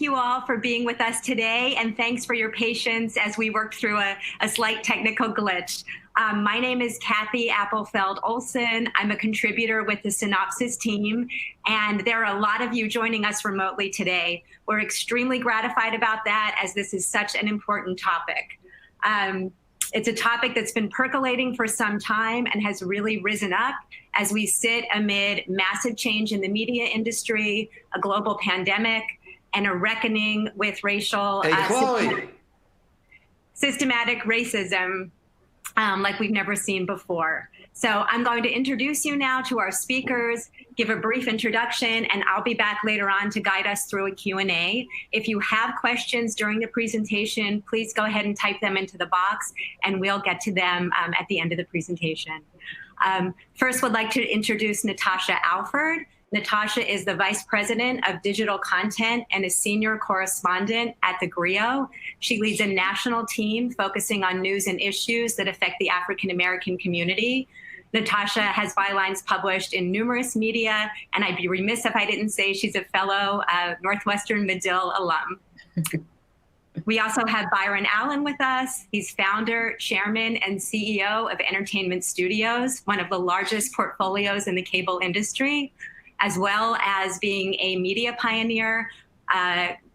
you all for being with us today, and thanks for your patience as we worked through a slight technical glitch. My name is Kathy Appelfeld Olson. I'm a contributor with the Cynopsis team, and there are a lot of you joining us remotely today. We're extremely gratified about that, as this is such an important topic. It's a topic that's been percolating for some time and has really risen up as we sit amid massive change in the media industry, a global pandemic, and a reckoning with racial systematic racism like we've never seen before. So I'm going to introduce you now to our speakers, give a brief introduction, and I'll be back later on to guide us through a Q&A. If you have questions during the presentation, please go ahead and type them into the box, and we'll get to them at the end of the presentation. First, would like to introduce Natasha Alford. Natasha is the Vice President of Digital Content and a Senior Correspondent at the GRIO. She leads a national team focusing on news and issues that affect the African American community. Natasha has bylines published in numerous media, and I'd be remiss if I didn't say she's a fellow Northwestern Medill alum. We also have Byron Allen with us. He's founder, chairman, and CEO of Entertainment Studios, one of the largest portfolios in the cable industry, as well as being a media pioneer.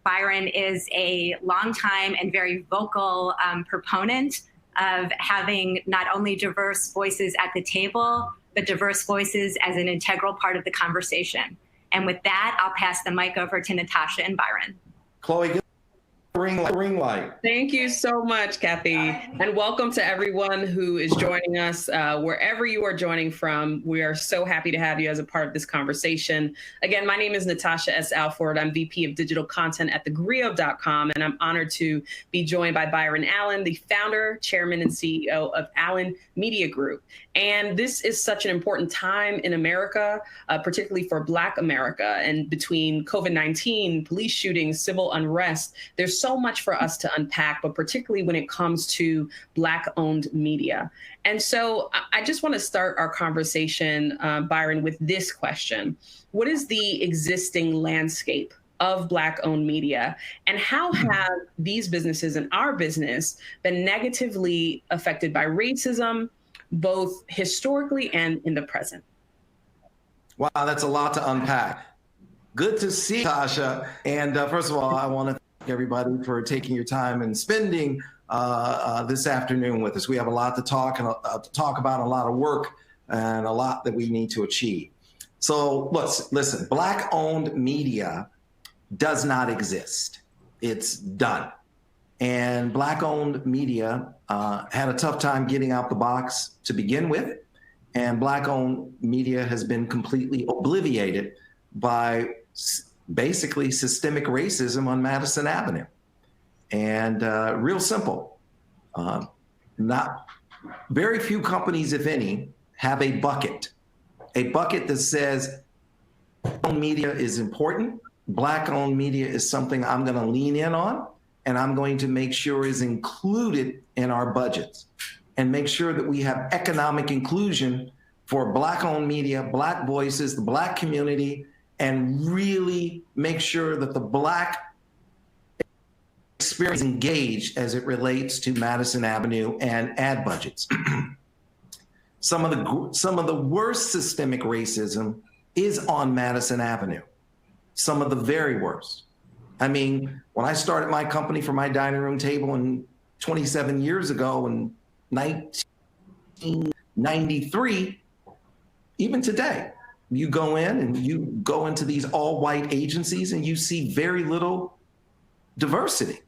Byron is a longtime and very vocal proponent of having not only diverse voices at the table, but diverse voices as an integral part of the conversation. And with that, I'll pass the mic over to Natasha and Byron. Chloe, ring light. Thank you so much, Kathy. And welcome to everyone who is joining us, wherever you are joining from. We are so happy to have you as a part of this conversation. Again, my name is Natasha S. Alford. I'm VP of Digital Content at thegrio.com, and I'm honored to be joined by Byron Allen, the founder, chairman, and CEO of Allen Media Group. And this is such an important time in America, particularly for Black America. And between COVID-19, police shootings, civil unrest, there's so much for us to unpack, but particularly when it comes to Black-owned media. And so I just want to start our conversation, Byron, with this question. What is the existing landscape of Black-owned media, and how have these businesses and our business been negatively affected by racism, both historically and in the present? Wow, that's a lot to unpack. Good to see you, Tasha. And first of all, I want to thank everybody for taking your time and spending this afternoon with us. We have a lot to talk about, a lot of work, and a lot that we need to achieve. So listen, Black-owned media does not exist. It's done. And Black-owned media had a tough time getting out the box to begin with. And Black-owned media has been completely obliterated by basically systemic racism on Madison Avenue. And real simple, not very few companies, if any, have a bucket that says Black-owned media is important. Black-owned media is something I'm going to lean in on, and I'm going to make sure is included in our budgets, and make sure that we have economic inclusion for Black-owned media, Black voices, the Black community, and really make sure that the Black experience is engaged as it relates to Madison Avenue and ad budgets. Some of the worst systemic racism is on Madison Avenue. Some of the very worst. I mean, when I started my company for my dining room table 27 years ago in 1993, even today, you go in and you go into these all-white agencies and you see very little diversity.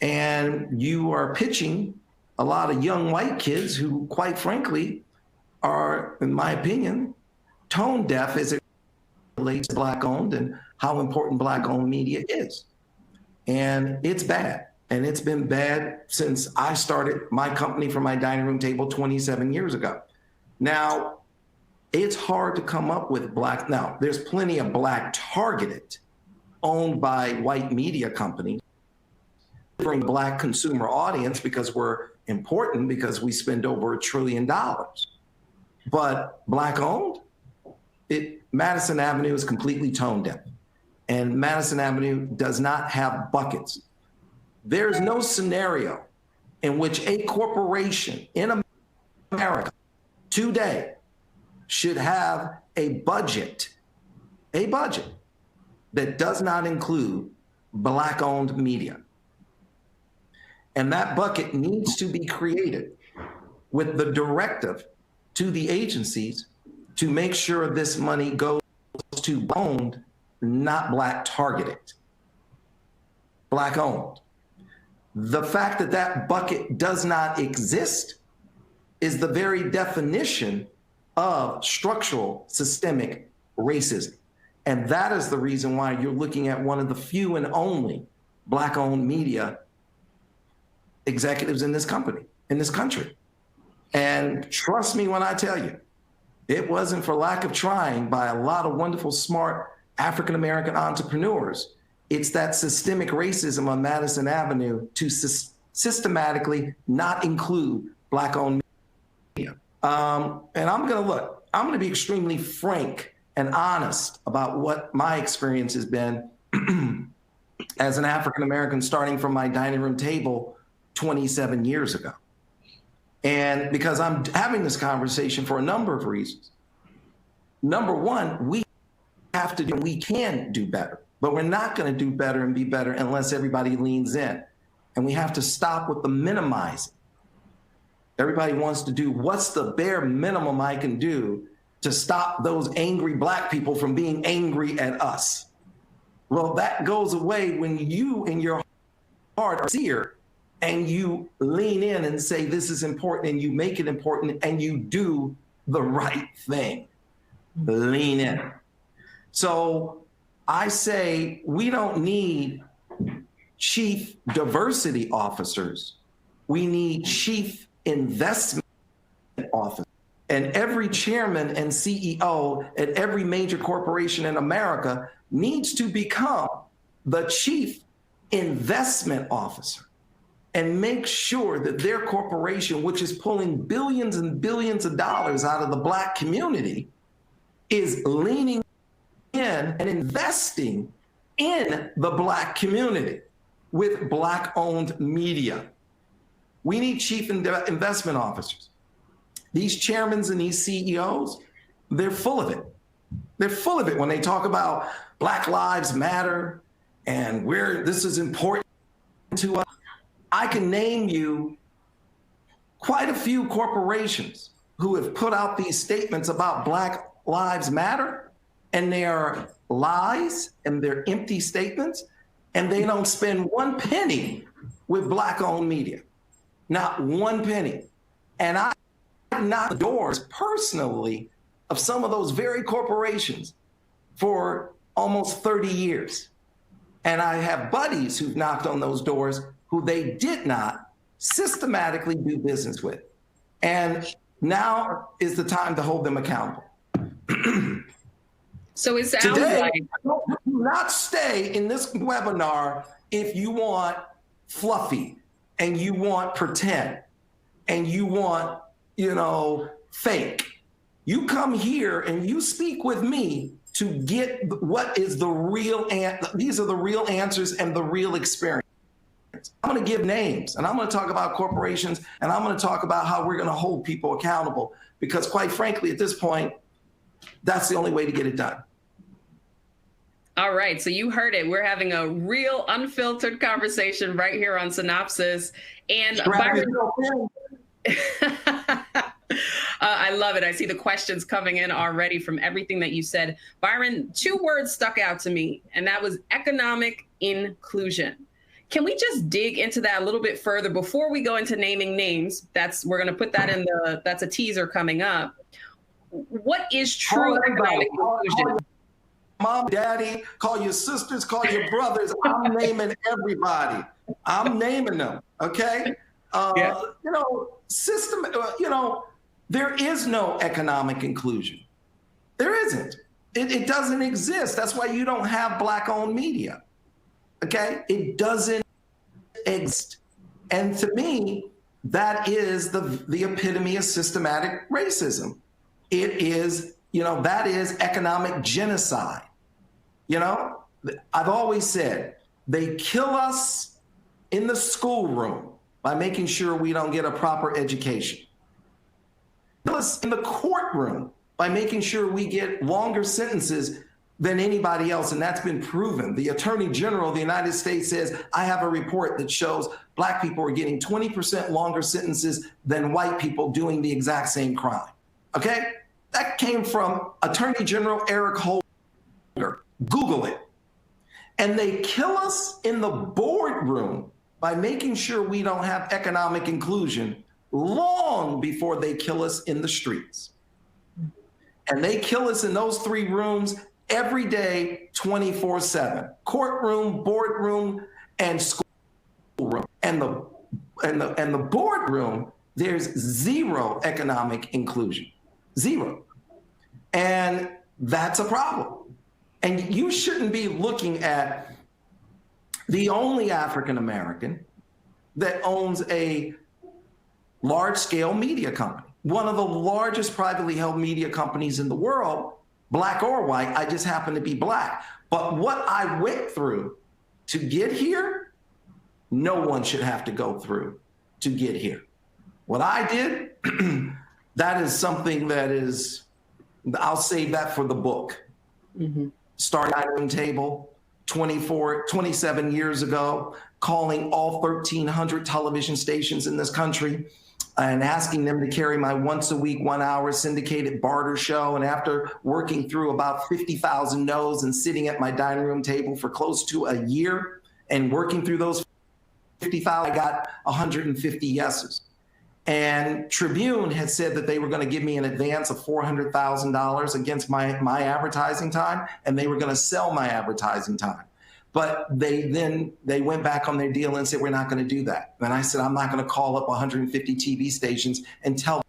And you are pitching a lot of young white kids who, quite frankly, are, in my opinion, tone deaf as it relates to Black-owned and how important Black-owned media is. And it's bad. And it's been bad since I started my company for my dining room table 27 years ago. Now, it's hard to come up with Black. Now, there's plenty of Black targeted, owned by white media companies, bring Black consumer audience because we're important, because we spend over $1 trillion. But Black-owned, Madison Avenue is completely tone deaf. and Madison Avenue does not have buckets. There's no scenario in which a corporation in America today should have a budget that does not include Black-owned media. And that bucket needs to be created with the directive to the agencies to make sure this money goes to owned, not Black targeted, Black owned. The fact that that bucket does not exist is the very definition of structural systemic racism. And that is the reason why you're looking at one of the few and only Black-owned media executives in this country. And trust me when I tell you, it wasn't for lack of trying by a lot of wonderful, smart African-American entrepreneurs. It's that systemic racism on Madison Avenue to systematically not include Black-owned media. And I'm gonna be extremely frank and honest about what my experience has been as an African-American starting from my dining room table 27 years ago. And because I'm having this conversation for a number of reasons. Number one, we can do better, but we're not going to do better and be better unless everybody leans in. And we have to stop with the minimizing. Everybody wants to do what's the bare minimum I can do to stop those angry Black people from being angry at us. Well, that goes away when you in your heart are sincere and you lean in and say, this is important, and you make it important, and you do the right thing. Lean in. So I say we don't need chief diversity officers. We need chief investment officers. And every chairman and CEO at every major corporation in America needs to become the chief investment officer and make sure that their corporation, which is pulling billions and billions of dollars out of the Black community, is leaning in and investing in the Black community with Black-owned media. We need chief investment officers. These chairmen and these CEOs, they're full of it. They're full of it when they talk about Black Lives Matter and this is important to us. I can name you quite a few corporations who have put out these statements about Black Lives Matter, and they are lies and they're empty statements, and they don't spend one penny with Black-owned media, not one penny. And I knock the doors personally of some of those very corporations for almost 30 years. And I have buddies who've knocked on those doors who they did not systematically do business with. And now is the time to hold them accountable. So it sounds Today, like... do not stay in this webinar if you want fluffy and you want pretend and you want, fake. You come here and you speak with me to get what is the real, these are the real answers and the real experience. I'm going to give names, and I'm going to talk about corporations, and I'm going to talk about how we're going to hold people accountable, because quite frankly, at this point, that's the only way to get it done. All right, so you heard it. We're having a real unfiltered conversation right here on Cynopsis. And Byron, I love it. I see the questions coming in already from everything that you said. Byron, 2 words stuck out to me, and that was economic inclusion. Can we just dig into that a little bit further before we go into naming names? We're going to put that in that's a teaser coming up. What is true economic inclusion? Mom, daddy, call your sisters, call your brothers. I'm naming everybody. I'm naming them. Okay. Yeah. There is no economic inclusion. There isn't. It doesn't exist. That's why you don't have Black-owned media. Okay? It doesn't exist. And to me, that is the epitome of systematic racism. It is, that is economic genocide. I've always said they kill us in the schoolroom by making sure we don't get a proper education. Kill us in the courtroom by making sure we get longer sentences than anybody else, and that's been proven. The Attorney General of the United States says, I have a report that shows Black people are getting 20% longer sentences than white people doing the exact same crime. Okay? That came from Attorney General Eric Holder. Google it. And they kill us in the boardroom by making sure we don't have economic inclusion long before they kill us in the streets. And they kill us in those three rooms every day, 24/7, courtroom, boardroom, and schoolroom. And the boardroom, there's zero economic inclusion, zero. And that's a problem. And you shouldn't be looking at the only African-American that owns a large-scale media company, one of the largest privately held media companies in the world, Black or white. I just happen to be Black. But what I went through to get here, no one should have to go through to get here. What I did, that is something that is, I'll save that for the book. Mm-hmm. Started at the table 27 years ago, calling all 1,300 television stations in this country and asking them to carry my once a week, 1 hour syndicated barter show. And after working through about 50,000 no's and sitting at my dining room table for close to a year and working through those 50,000, I got 150 yeses. And Tribune had said that they were going to give me an advance of $400,000 against my advertising time, and they were going to sell my advertising time. But they went back on their deal and said, we're not going to do that. And I said, I'm not going to call up 150 TV stations and tell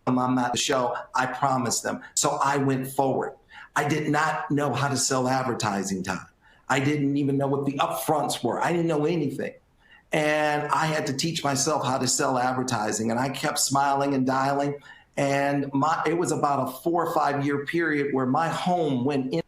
them I'm not the show. I promised them. So I went forward. I did not know how to sell advertising time. I didn't even know what the upfronts were. I didn't know anything. And I had to teach myself how to sell advertising. And I kept smiling and dialing. And it was about a 4 or 5 year period where my home went in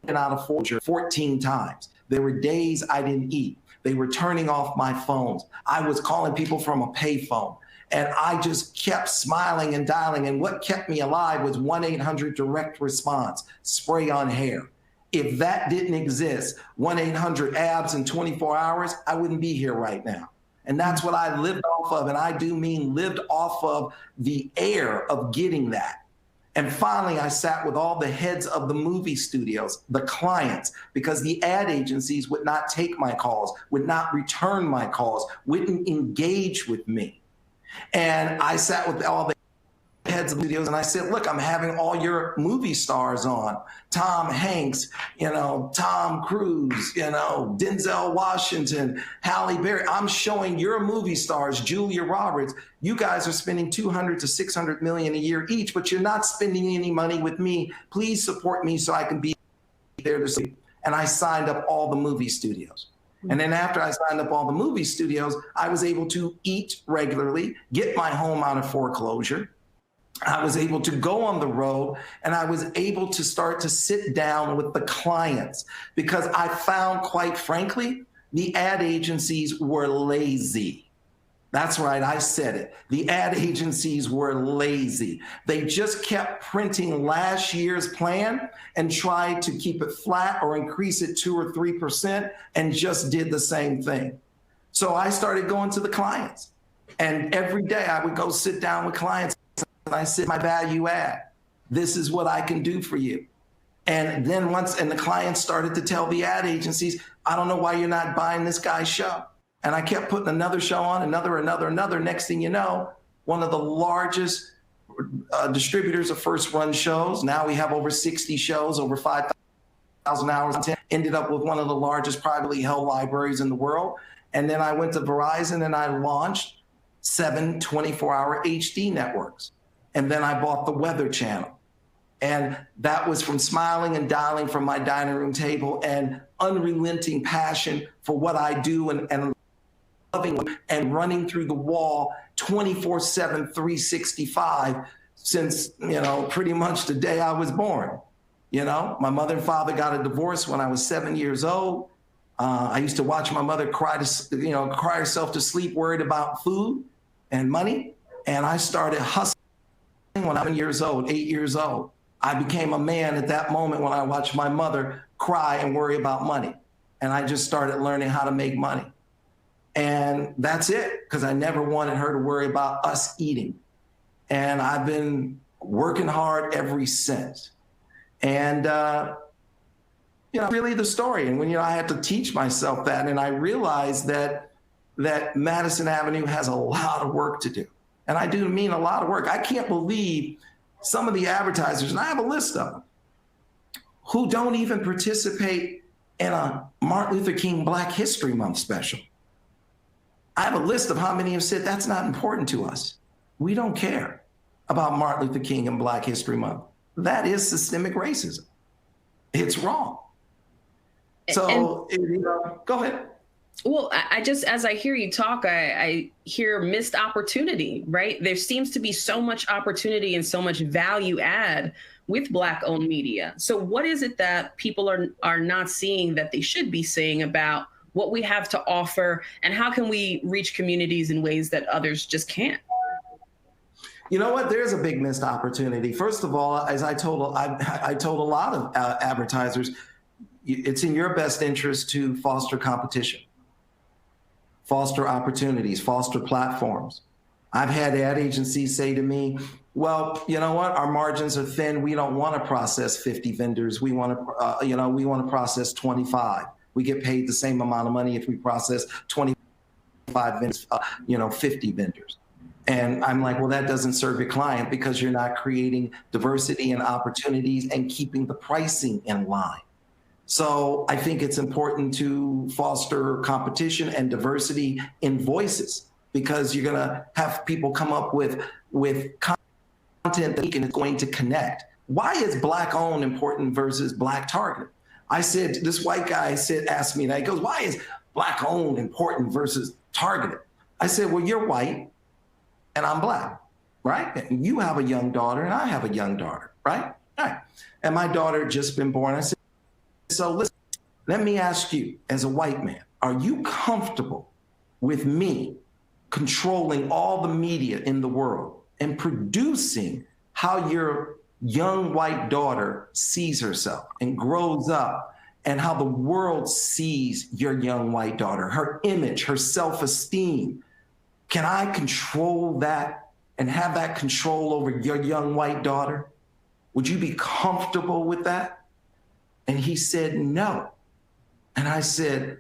and out of 14 times. There were days I didn't eat. They were turning off my phones. I was calling people from a payphone. And I just kept smiling and dialing. And what kept me alive was 1-800 direct response, spray on hair. If that didn't exist, 1-800-ABS in 24 hours, I wouldn't be here right now. And that's what I lived off of. And I do mean lived off of the air of getting that. And finally, I sat with all the heads of the movie studios, the clients, because the ad agencies would not take my calls, would not return my calls, wouldn't engage with me. And I sat with all the heads of studios and I said, look, I'm having all your movie stars on. Tom Hanks, Tom Cruise, Denzel Washington, Halle Berry. I'm showing your movie stars, Julia Roberts. You guys are spending $200 to $600 million a year each, but you're not spending any money with me. Please support me so I can be there to see. And I signed up all the movie studios. And then after I signed up all the movie studios, I was able to eat regularly, get my home out of foreclosure. I was able to go on the road, and I was able to start to sit down with the clients because I found, quite frankly, the ad agencies were lazy. That's right, I said it. The ad agencies were lazy. They just kept printing last year's plan and tried to keep it flat or increase it 2 or 3% and just did the same thing. So I started going to the clients, and every day I would go sit down with clients. And I said, my value add, this is what I can do for you. And then the clients started to tell the ad agencies, I don't know why you're not buying this guy's show. And I kept putting another show on, another. Next thing you know, one of the largest distributors of first run shows. Now we have over 60 shows, over 5,000 hours. Ended up with one of the largest privately held libraries in the world. And then I went to Verizon and I launched 7 24-hour HD networks. And then I bought the Weather Channel. And that was from smiling and dialing from my dining room table and unrelenting passion for what I do and loving and running through the wall 24/7, 365 since, pretty much the day I was born. You know, my mother and father got a divorce when I was 7 years old. I used to watch my mother cry herself to sleep, worried about food and money. And I started hustling when I was 7 years old, 8 years old. I became a man at that moment when I watched my mother cry and worry about money. And I just started learning how to make money. And that's it, because I never wanted her to worry about us eating. And I've been working hard ever since. And, really the story. And when, I had to teach myself that, and I realized that Madison Avenue has a lot of work to do. And I do mean a lot of work. I can't believe some of the advertisers, and I have a list of them, who don't even participate in a Martin Luther King Black History Month special. I have a list of how many have said that's not important to us. We don't care about Martin Luther King and Black History Month. That is systemic racism. It's wrong. So, go ahead. Well, I just, as I hear you talk, I hear missed opportunity, right? There seems to be so much opportunity and so much value add with Black-owned media. So what is it that people are not seeing that they should be seeing about what we have to offer, and how can we reach communities in ways that others just can't? You know what? There's a big missed opportunity. First of all, as I told a lot of advertisers, it's in your best interest to foster competition, foster opportunities, foster platforms. I've had ad agencies say to me, well, you know what? Our margins are thin. We don't want to process 50 vendors. We want to process 25. We get paid the same amount of money if we process 25 vendors, 50 vendors. And I'm like, well, that doesn't serve your client, because you're not creating diversity and opportunities and keeping the pricing in line. So I think it's important to foster competition and diversity in voices, because you're going to have people come up with content that is going to connect. Why is Black owned important versus Black targeted? I said, this white guy asked me that. He goes, why is Black owned important versus targeted? I said, well, you're white and I'm Black, right? And you have a young daughter and I have a young daughter, right? All right. And my daughter had just been born. I said, so listen, let me ask you, as a white man, are you comfortable with me controlling all the media in the world and producing how your young white daughter sees herself and grows up, and how the world sees your young white daughter, her image, her self-esteem? Can I control that and have that control over your young white daughter? Would you be comfortable with that? And he said, no. And I said,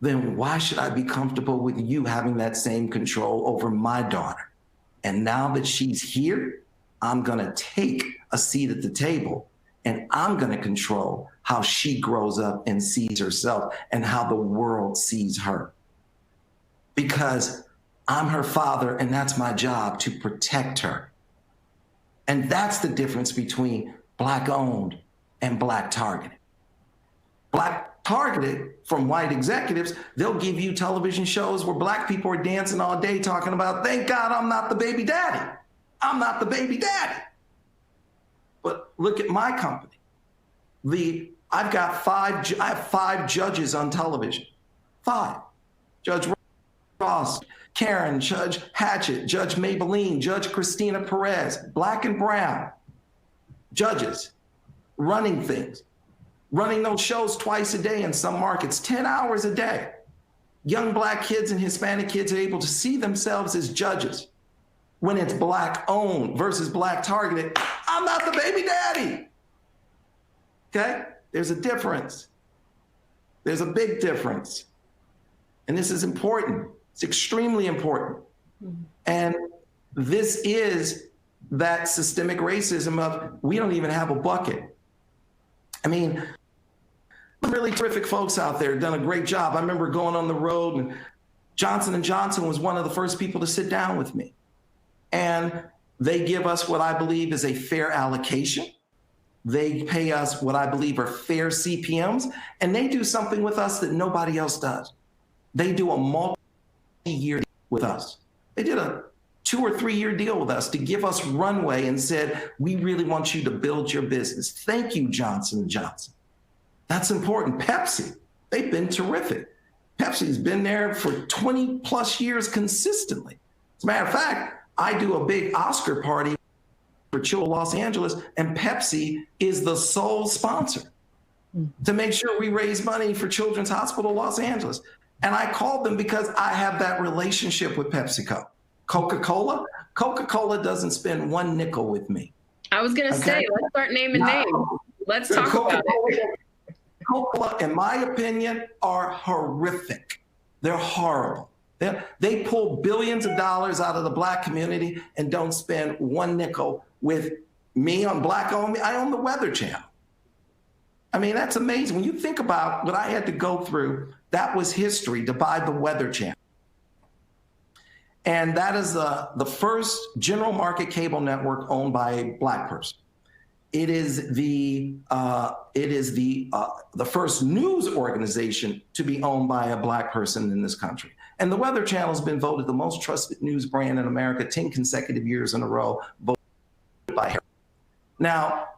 then why should I be comfortable with you having that same control over my daughter? And now that she's here, I'm going to take a seat at the table, and I'm going to control how she grows up and sees herself and how the world sees her. Because I'm her father, and that's my job, to protect her. And that's the difference between Black owned and Black targeted. Black targeted from white executives, they'll give you television shows where Black people are dancing all day talking about, thank God I'm not the baby daddy. I'm not the baby daddy. But look at my company. I have 5 judges on television. 5. Judge Ross, Karen, Judge Hatchett, Judge Maybelline, Judge Christina Perez, Black and brown judges running things, running those shows twice a day in some markets, 10 hours a day. Young Black kids and Hispanic kids are able to see themselves as judges. When it's Black owned versus Black targeted, I'm not the baby daddy. Okay? There's a difference. There's a big difference. And this is important. It's extremely important. And this is that systemic racism of, we don't even have a bucket. I mean, really terrific folks out there, done a great job. I remember going on the road, and Johnson & Johnson was one of the first people to sit down with me. And they give us what I believe is a fair allocation. They pay us what I believe are fair CPMs, and they do something with us that nobody else does. They do a multi-year with us. They did a 2 or 3 year deal with us to give us runway and said, we really want you to build your business. Thank you, Johnson & Johnson. That's important. Pepsi, they've been terrific. Pepsi's been there for 20 plus years consistently. As a matter of fact, I do a big Oscar party for Children of Los Angeles, and Pepsi is the sole sponsor to make sure we raise money for Children's Hospital Los Angeles. And I called them because I have that relationship with PepsiCo. Coca-Cola doesn't spend one nickel with me. I was going to say, let's start naming names. Let's talk about it. Coca-Cola, in my opinion, are horrific. They're horrible. They pull billions of dollars out of the Black community and don't spend one nickel with me on Black-owned. I own the Weather Channel. I mean, that's amazing. When you think about what I had to go through, that was history to buy the Weather Channel. And that is the first general market cable network owned by a Black person. It is the first news organization to be owned by a Black person in this country. And the Weather Channel has been voted the most trusted news brand in America 10 consecutive years in a row, voted by Harris. Now,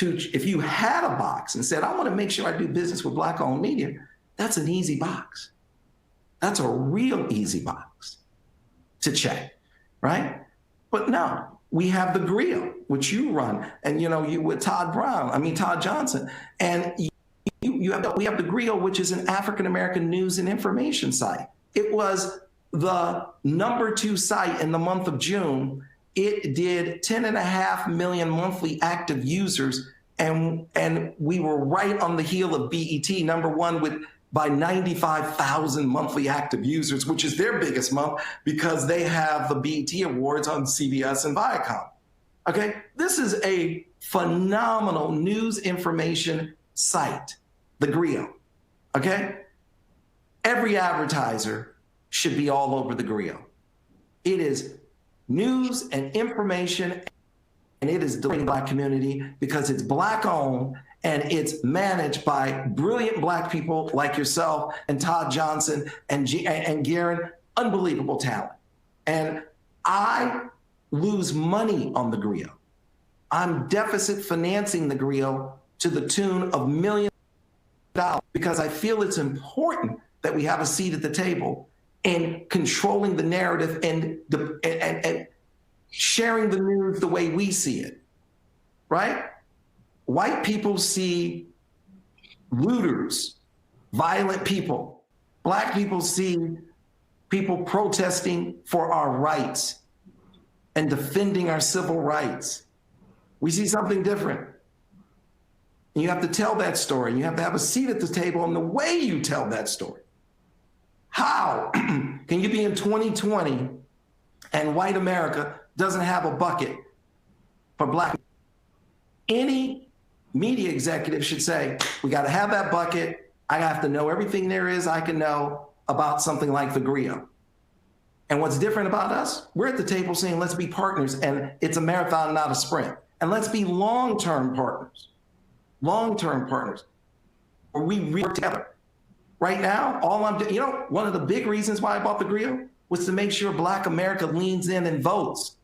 if you had a box and said, I want to make sure I do business with Black-owned media, that's an easy box. That's a real easy box to check, right? But no, we have the Grill, which you run, and you with Todd Johnson, and we have the Grill, which is an African-American news and information site. It was the #2 site in the month of June. It did 10.5 million monthly active users, and we were right on the heel of BET, #1 by 95,000 monthly active users, which is their biggest month because they have the BET Awards on CBS and Viacom. Okay, this is a phenomenal news information site, the Grill. Okay, every advertiser should be all over the Grill. It is news and information, and it is delivering the Black community because it's Black owned and it's managed by brilliant Black people like yourself and Todd Johnson and Garen, unbelievable talent. And I lose money on the Grill. I'm deficit financing the Grill to the tune of millions of dollars because I feel it's important that we have a seat at the table in controlling the narrative and sharing the news the way we see it, right? White people see looters, violent people. Black people see people protesting for our rights and defending our civil rights. We see something different. And you have to tell that story. You have to have a seat at the table in the way you tell that story. How can you be in 2020 and white America doesn't have a bucket for Black? Any media executive should say, we got to have that bucket. I have to know everything there is I can know about something like the Grill. And what's different about us? We're at the table saying, let's be partners, and it's a marathon, not a sprint. And let's be long-term partners, where we work together. Right now, all I'm doing, one of the big reasons why I bought the Grill was to make sure Black America leans in and votes.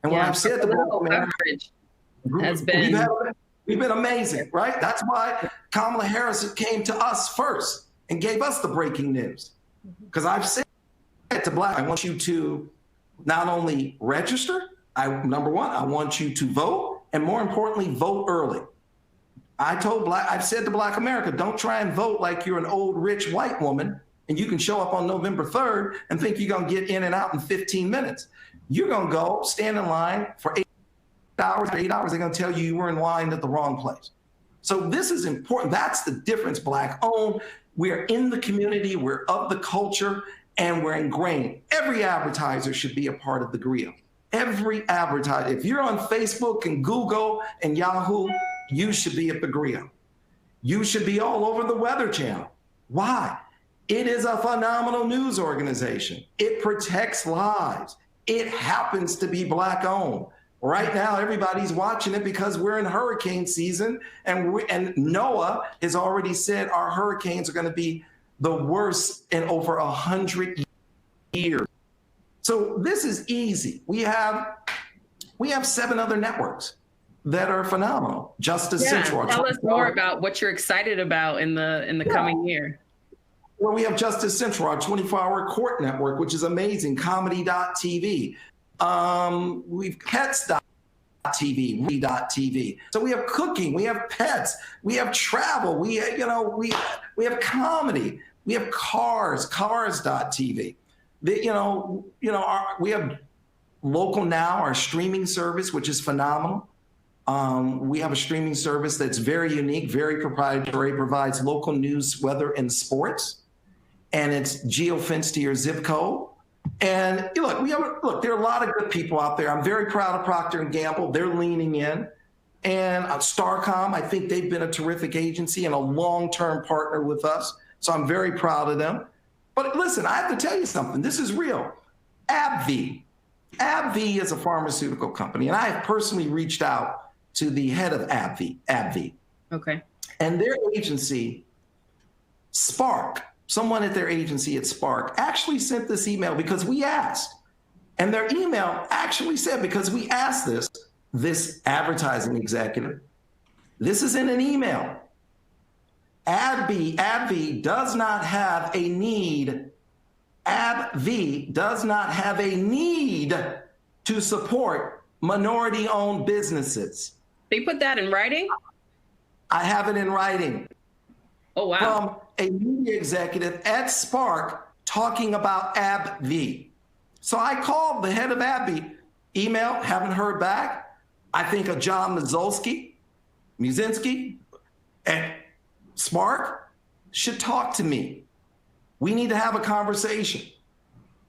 And what I've said to Black America has been... We've been amazing, right? That's why Kamala Harris came to us first and gave us the breaking news. Because I've said to Black, I want you to not only register, number one, I want you to vote, and more importantly, vote early. I've said to Black America, don't try and vote like you're an old, rich white woman and you can show up on November 3rd and think you're going to get in and out in 15 minutes. You're going to go stand in line for 8 hours, they're going to tell you were in line at the wrong place. So this is important. That's the difference. Black owned. We're in the community. We're of the culture, and we're ingrained. Every advertiser should be a part of the Grill. Every advertiser. If you're on Facebook and Google and Yahoo, you should be at the Grill. You should be all over the Weather Channel. Why? It is a phenomenal news organization. It protects lives. It happens to be Black owned. Right now, everybody's watching it because we're in hurricane season, and NOAA has already said our hurricanes are going to be the worst in over 100 years. So this is easy. We have 7 other networks that are phenomenal. Justice Central. Tell us more about what you're excited about in the coming year. Well, we have Justice Central, our 24-hour court network, which is amazing. Comedy.tv. We've Pets.tv, So we have cooking, we have pets, we have travel, we have comedy, we have cars.tv. We have Local Now, our streaming service, which is phenomenal. We have a streaming service that's very unique, very proprietary, provides local news, weather, and sports. And it's geo-fenced to your zip code. And look, there are a lot of good people out there. I'm very proud of Procter & Gamble. They're leaning in. And Starcom, I think they've been a terrific agency and a long-term partner with us. So I'm very proud of them. But listen, I have to tell you something. This is real. AbbVie is a pharmaceutical company. And I have personally reached out to the head of AbbVie. Okay. And their agency, Spark, someone at their agency at Spark, actually sent this email because we asked. And their email actually said, because we asked this advertising executive, this is in an email. AbbVie does not have a need. AbbVie does not have a need to support minority-owned businesses. They put that in writing? I have it in writing. Oh, wow. From a media executive at Spark talking about AbbVie. So I called the head of AbbVie, email, haven't heard back. I think of John Muszynski at Spark should talk to me. We need to have a conversation.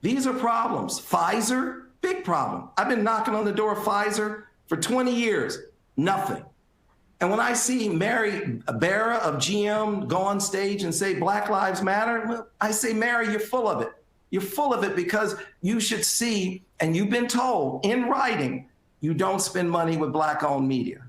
These are problems. Pfizer, big problem. I've been knocking on the door of Pfizer for 20 years, nothing. And when I see Mary Barra of GM go on stage and say Black Lives Matter, I say, Mary, you're full of it. You're full of it because you should see, and you've been told in writing, you don't spend money with Black-owned media.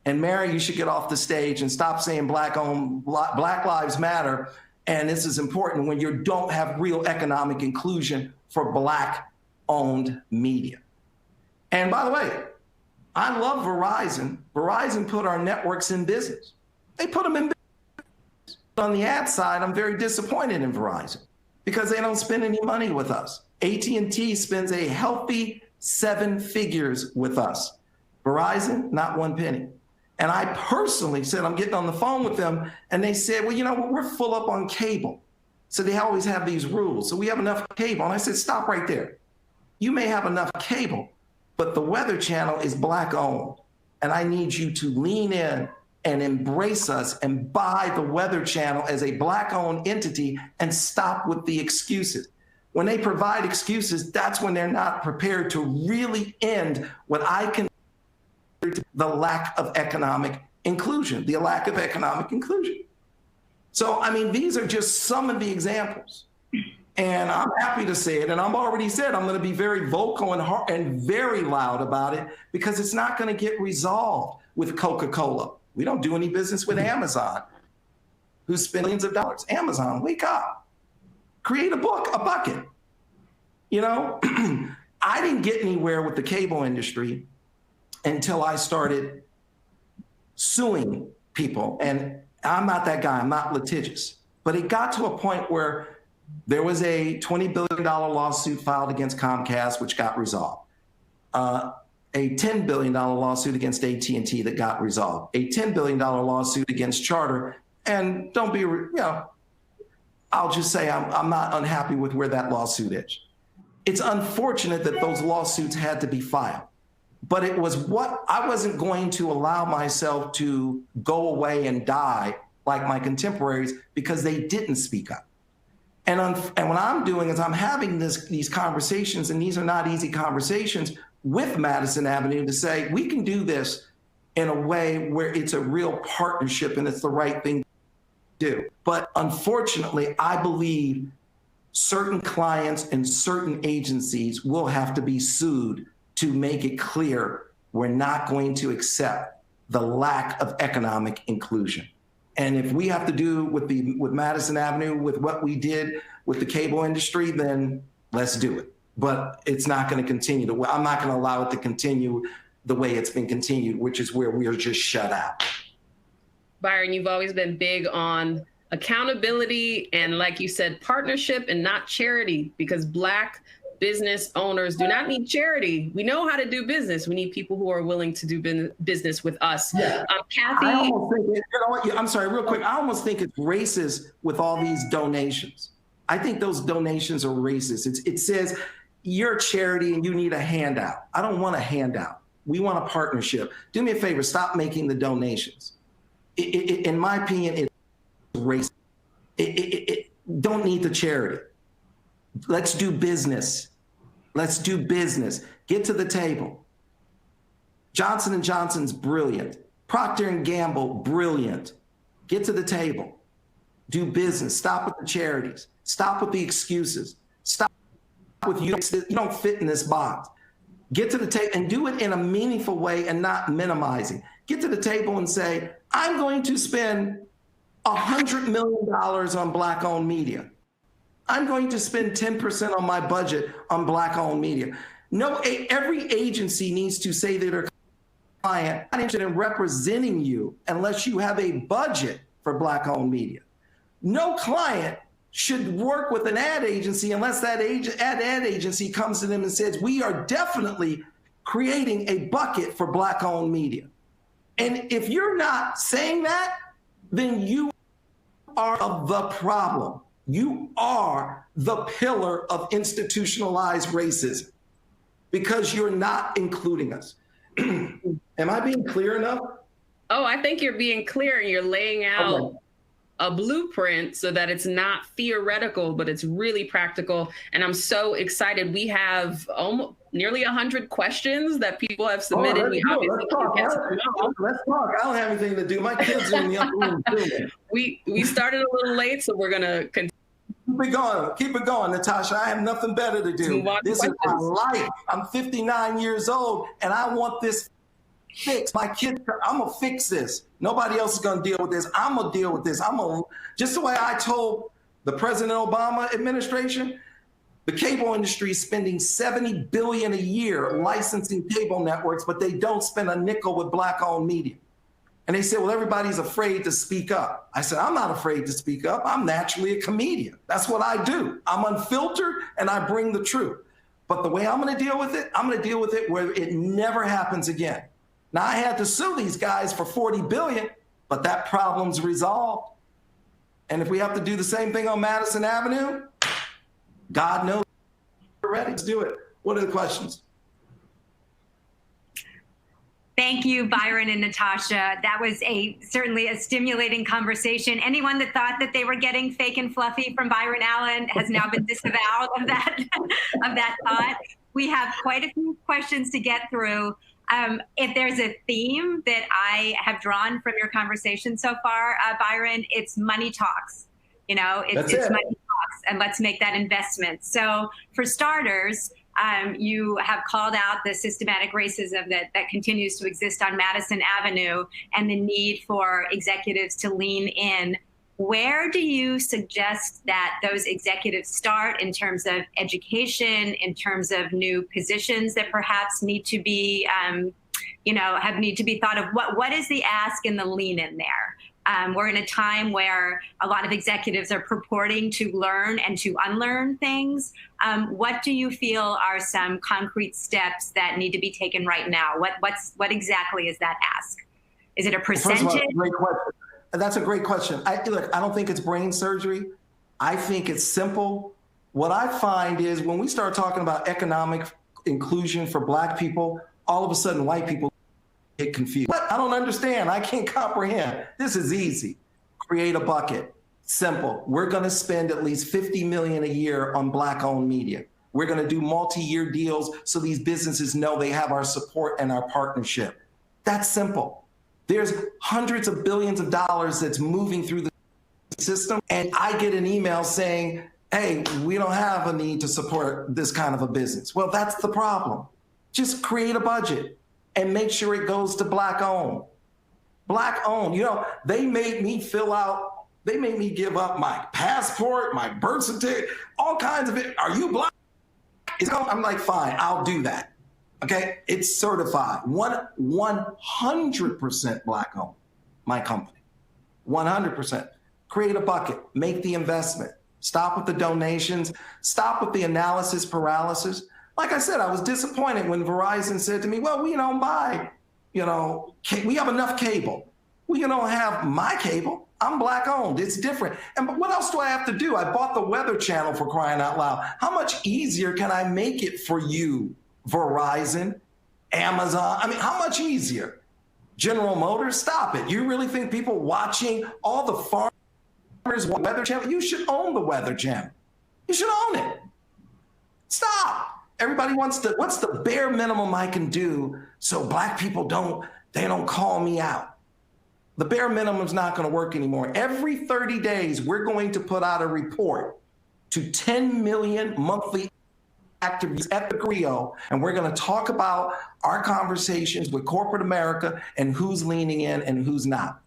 And Mary, you should get off the stage and stop saying Black Lives Matter. And this is important when you don't have real economic inclusion for Black-owned media. And by the way, I love Verizon. Verizon put our networks in business. They put them in business. On the ad side, I'm very disappointed in Verizon because they don't spend any money with us. AT&T spends a healthy 7 figures with us. Verizon, not 1 penny. And I personally said, I'm getting on the phone with them, and they said, well, we're full up on cable. So they always have these rules. So we have enough cable. And I said, stop right there. You may have enough cable, but the Weather Channel is Black-owned. And I need you to lean in and embrace us and buy the Weather Channel as a Black-owned entity and stop with the excuses. When they provide excuses, that's when they're not prepared to really end what I consider the lack of economic inclusion, So, I mean, these are just some of the examples. And I'm happy to say it. And I've already said I'm going to be very vocal and very loud about it because it's not going to get resolved with Coca-Cola. We don't do any business with Amazon, who spend millions of dollars. Amazon, wake up. Create a bucket. I didn't get anywhere with the cable industry until I started suing people. And I'm not that guy. I'm not litigious. But it got to a point where there was a $20 billion lawsuit filed against Comcast, which got resolved. A $10 billion lawsuit against AT&T that got resolved. A $10 billion lawsuit against Charter. And don't be, I'll just say I'm not unhappy with where that lawsuit is. It's unfortunate that those lawsuits had to be filed. But it was I wasn't going to allow myself to go away and die like my contemporaries because they didn't speak up. And what I'm doing is I'm having these conversations, and these are not easy conversations, with Madison Avenue to say, we can do this in a way where it's a real partnership and it's the right thing to do. But unfortunately, I believe certain clients and certain agencies will have to be sued to make it clear we're not going to accept the lack of economic inclusion. And if we have to do with Madison Avenue, with what we did with the cable industry, then let's do it. but it's not going to continue. I'm not going to allow it to continue the way it's been continued, which is where we are just shut out. Byron, you've always been big on accountability and, like you said, partnership and not charity, because Black business owners do not need charity. We know how to do business. We need people who are willing to do business with us. Yeah. Kathy. I almost think I'm sorry, real quick. I almost think it's racist with all these donations. I think those donations are racist. It says you're a charity and you need a handout. I don't want a handout. We want a partnership. Do me a favor, stop making the donations. In my opinion, it's racist. Don't need the charity. Let's do business. Let's do business. Get to the table. Johnson & Johnson's brilliant. Procter & Gamble, brilliant. Get to the table. Do business. Stop with the charities. Stop with the excuses. Stop with you don't fit in this box. Get to the table and do it in a meaningful way and not minimizing. Get to the table and say, I'm going to spend $100 million on Black-owned media. I'm going to spend 10% on my budget on Black-owned media. No, every agency needs to say to their client, I'm interested in representing you unless you have a budget for Black-owned media. No client should work with an ad agency unless that ad agency comes to them and says, we are definitely creating a bucket for Black-owned media. And if you're not saying that, then you are the problem. You are the pillar of institutionalized racism because you're not including us. Am I being clear enough? Oh, I think you're being clear and you're laying out a blueprint so that it's not theoretical, but it's really practical. And I'm so excited. We have nearly 100 questions that people have submitted. Let's talk. I don't have anything to do. My kids are in the other room too. We started a little late, so we're gonna continue. Keep it going, Natasha. I have nothing better to do. This is my life. I'm 59 years old, and I want this fixed. My kids, I'm gonna fix this. Nobody else is gonna deal with this. I'm gonna deal with this. Just the way I told the President Obama administration, the cable industry is spending $70 billion a year licensing cable networks, but they don't spend a nickel with Black-owned media. And they said, well, everybody's afraid to speak up. I said, I'm not afraid to speak up. I'm naturally a comedian. That's what I do. I'm unfiltered and I bring the truth. But the way I'm gonna deal with it, I'm gonna deal with it where it never happens again. Now, I had to sue these guys for $40 billion, but that problem's resolved. And if we have to do the same thing on Madison Avenue, God knows we're ready to do it. What are the questions? Thank you, Byron and Natasha. That was certainly a stimulating conversation. Anyone that thought that they were getting fake and fluffy from Byron Allen has now been disavowed of that thought. We have quite a few questions to get through. If there's a theme that I have drawn from your conversation so far, Byron, it's money talks. It's money talks, and let's make that investment. So for starters, you have called out the systematic racism that continues to exist on Madison Avenue and the need for executives to lean in. Where do you suggest that those executives start in terms of education, in terms of new positions that perhaps need to be, need to be thought of? What is the ask and the lean in there? We're in a time where a lot of executives are purporting to learn and to unlearn things. What do you feel are some concrete steps that need to be taken right now? What exactly is that ask? Is it a percentage? First of all, great question. That's a great question. I don't think it's brain surgery. I think it's simple. What I find is when we start talking about economic inclusion for Black people, all of a sudden white people get confused. What? I don't understand. I can't comprehend. This is easy. Create a bucket. Simple. We're going to spend at least $50 million a year on Black-owned media. We're going to do multi-year deals so these businesses know they have our support and our partnership. That's simple. There's hundreds of billions of dollars that's moving through the system, and I get an email saying, hey, we don't have a need to support this kind of a business. Well, that's the problem. Just create a budget and make sure it goes to Black-owned. Black-owned. They made me give up my passport, my birth certificate, all kinds of it. Are you Black? I'm like, fine, I'll do that. Okay, it's certified. 100% Black owned, my company. 100%. Create a bucket, make the investment, stop with the donations, stop with the analysis paralysis. Like I said, I was disappointed when Verizon said to me, well, we don't buy, we have enough cable. Well, you don't have my cable. I'm Black owned. It's different. And what else do I have to do? I bought the Weather Channel, for crying out loud. How much easier can I make it for you, Verizon, Amazon? I mean, how much easier? General Motors, stop it. You really think people watching all the farmers Weather Channel? You should own the Weather Channel. You should own it. Stop. Everybody wants to, what's the bare minimum I can do so Black people don't call me out? The bare minimum is not going to work anymore. Every 30 days, we're going to put out a report to 10 million monthly active users at the GRIO, and we're going to talk about our conversations with corporate America and who's leaning in and who's not.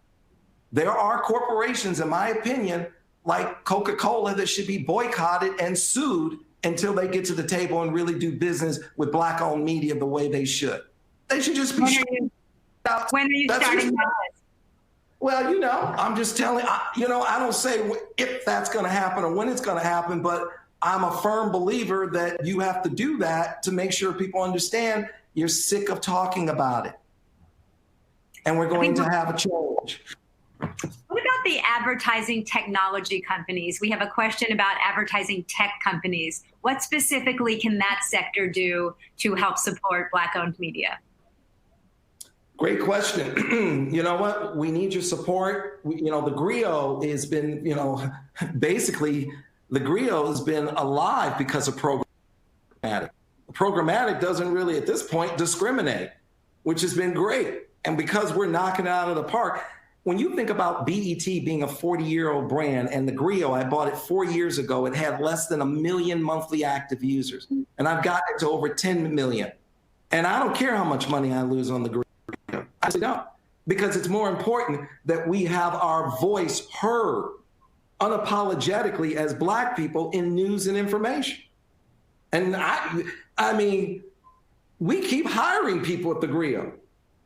There are corporations, in my opinion, like Coca-Cola, that should be boycotted and sued until they get to the table and really do business with Black-owned media the way they should. They should just be out. When are you starting that? Well, I'm just telling, I don't say if that's going to happen or when it's going to happen, but I'm a firm believer that you have to do that to make sure people understand you're sick of talking about it. And we're going to have a change. What about the advertising technology companies? We have a question about advertising tech companies. What specifically can that sector do to help support Black-owned media? Great question. You know what? We need your support. The GRIO has been, basically the GRIO has been alive because of programmatic. Programmatic doesn't really, at this point, discriminate, which has been great. And because we're knocking it out of the park, when you think about BET being a 40-year-old brand and the GRIO, I bought it 4 years ago, it had less than 1 million monthly active users. And I've gotten it to over 10 million. And I don't care how much money I lose on the GRIO. I say no, because it's more important that we have our voice heard unapologetically as Black people in news and information. And I mean, we keep hiring people at the GRIO.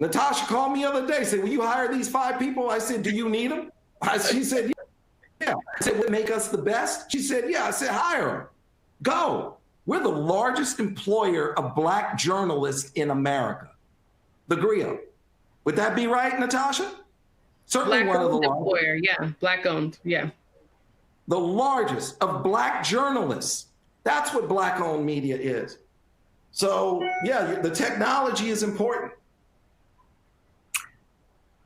Natasha called me the other day, said, will you hire these 5 people? I said, do you need them? She said, yeah. I said, would it make us the best? She said, yeah. I said, hire them. Go. We're the largest employer of Black journalists in America, the GRIO. Would that be right, Natasha? Certainly one of the largest. Employer, yeah. Black owned, yeah. The largest of Black journalists. That's what Black owned media is. So yeah, the technology is important.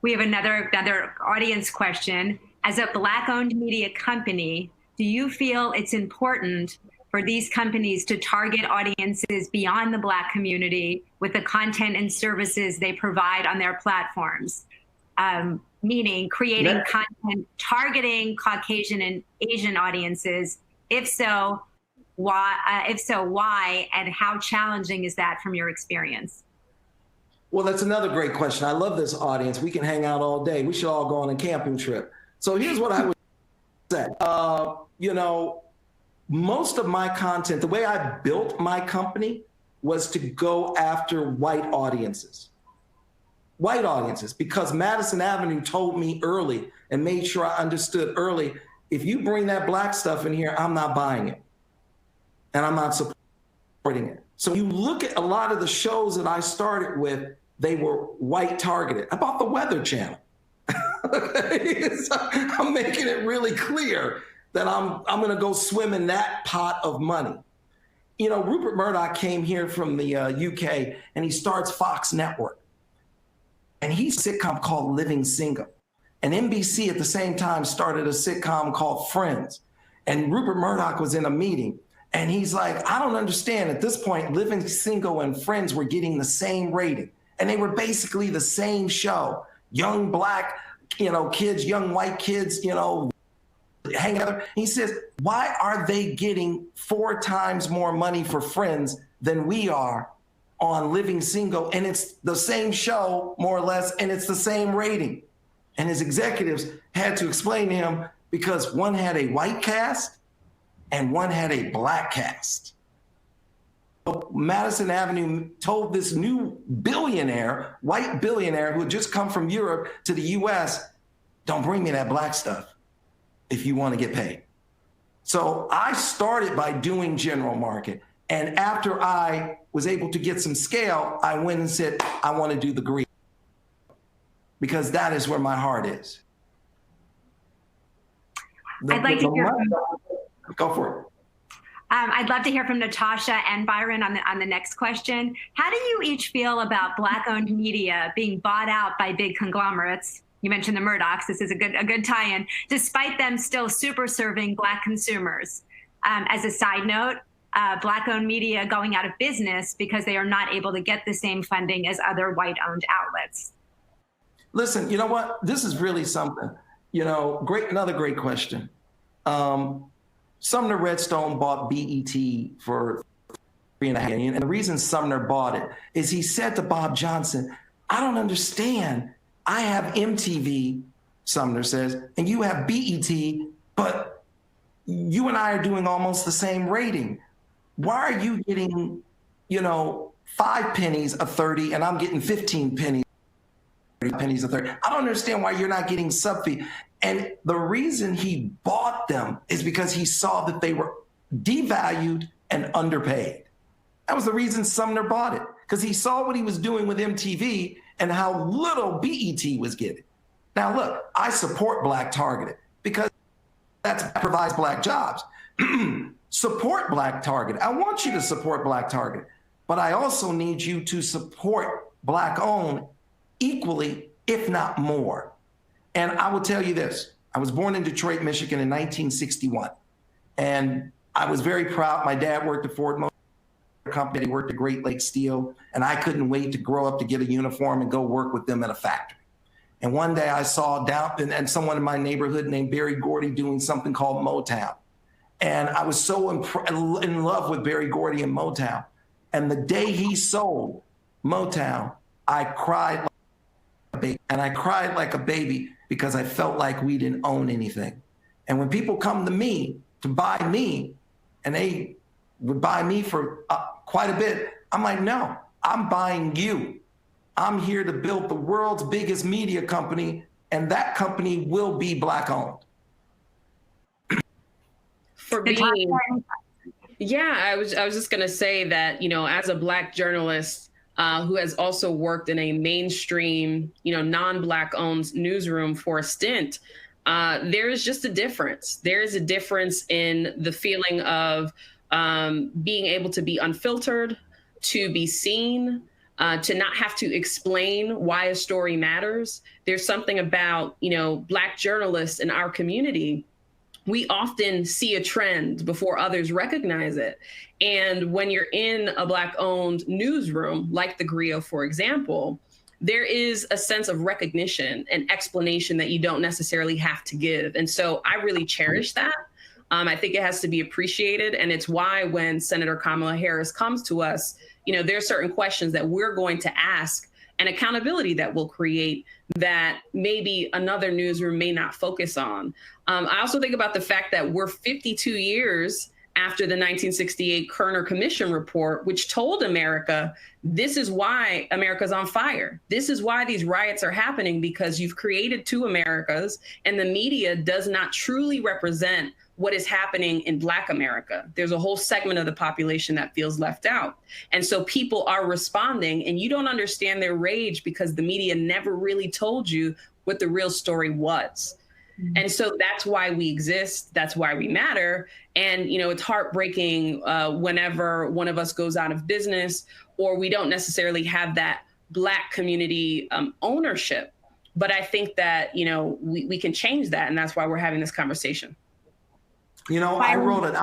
We have another audience question. As a Black-owned media company, do you feel it's important for these companies to target audiences beyond the Black community with the content and services they provide on their platforms? Meaning creating content targeting Caucasian and Asian audiences. If so, why, and how challenging is that from your experience? Well, that's another great question. I love this audience. We can hang out all day. We should all go on a camping trip. So here's what I would say. Most of my content, the way I built my company was to go after white audiences. White audiences, because Madison Avenue told me early and made sure I understood early, if you bring that Black stuff in here, I'm not buying it. And I'm not supporting it. So you look at a lot of the shows that I started with, they were white targeted. I bought the Weather Channel. So I'm making it really clear that I'm going to go swim in that pot of money. Rupert Murdoch came here from the UK and he starts Fox Network. And he's a sitcom called Living Single. And NBC at the same time started a sitcom called Friends. And Rupert Murdoch was in a meeting. And he's like, I don't understand. At this point, Living Single and Friends were getting the same rating. And they were basically the same show. Young Black, kids, young white kids, hang together. He says, why are they getting 4 times more money for Friends than we are on Living Single? And it's the same show, more or less, and it's the same rating. And his executives had to explain to him because one had a white cast and one had a Black cast. Madison Avenue told this new billionaire, white billionaire who had just come from Europe to the US, don't bring me that black stuff if you want to get paid. So I started by doing general market. And after I was able to get some scale, I went and said, I want to do the griot, because that is where my heart is. I'd like to hear Go for it. I'd love to hear from Natasha and Byron on the next question. How do you each feel about Black-owned media being bought out by big conglomerates? You mentioned the Murdochs. This is a good tie-in, despite them still super serving Black consumers. As a side note, Black-owned media going out of business because they are not able to get the same funding as other white-owned outlets. Listen, you know what? This is really something. You know, another great question. Sumner Redstone bought BET for $3.5 million. And the reason Sumner bought it is he said to Bob Johnson, I don't understand. I have MTV, Sumner says, and you have BET, but you and I are doing almost the same rating. Why are you getting, 5 pennies a 30 and I'm getting 15 pennies a 30? I don't understand why you're not getting sub fee. And the reason he bought them is because he saw that they were devalued and underpaid. That was the reason Sumner bought it, because he saw what he was doing with MTV and how little BET was getting. Now, look, I support Black Targeted because that provides Black jobs. Support Black Targeted. I want you to support Black Targeted, but I also need you to support Black-owned equally, if not more. And I will tell you this. I was born in Detroit, Michigan in 1961. And I was very proud. My dad worked at Ford Motor Company. He worked at Great Lakes Steel. And I couldn't wait to grow up to get a uniform and go work with them at a factory. And one day I saw and someone in my neighborhood named Berry Gordy doing something called Motown. And I was so in love with Berry Gordy and Motown. And the day he sold Motown, I cried like a baby. And I cried like a baby because I felt like we didn't own anything. And when people come to me to buy me, and they would buy me for quite a bit, I'm like, no, I'm buying you. I'm here to build the world's biggest media company, and that company will be Black-owned. For me, yeah, I was just going to say that, as a Black journalist, who has also worked in a mainstream, non-Black owned newsroom for a stint, there is just a difference. There is a difference in the feeling of being able to be unfiltered, to be seen, to not have to explain why a story matters. There's something about, Black journalists in our community. We often see a trend before others recognize it. And when you're in a Black-owned newsroom, like the Griot, for example, there is a sense of recognition and explanation that you don't necessarily have to give. And so I really cherish that. I think it has to be appreciated. And it's why when Senator Kamala Harris comes to us, there are certain questions that we're going to ask and accountability that we'll create that maybe another newsroom may not focus on. I also think about the fact that we're 52 years after the 1968 Kerner Commission report, which told America, this is why America's on fire. This is why these riots are happening, because you've created two Americas and the media does not truly represent what is happening in Black America. There's a whole segment of the population that feels left out. And so people are responding, and you don't understand their rage because the media never really told you what the real story was. Mm-hmm. And so that's why we exist. That's why we matter. And, it's heartbreaking whenever one of us goes out of business or we don't necessarily have that Black community ownership. But I think that, we can change that. And that's why we're having this conversation. I wrote an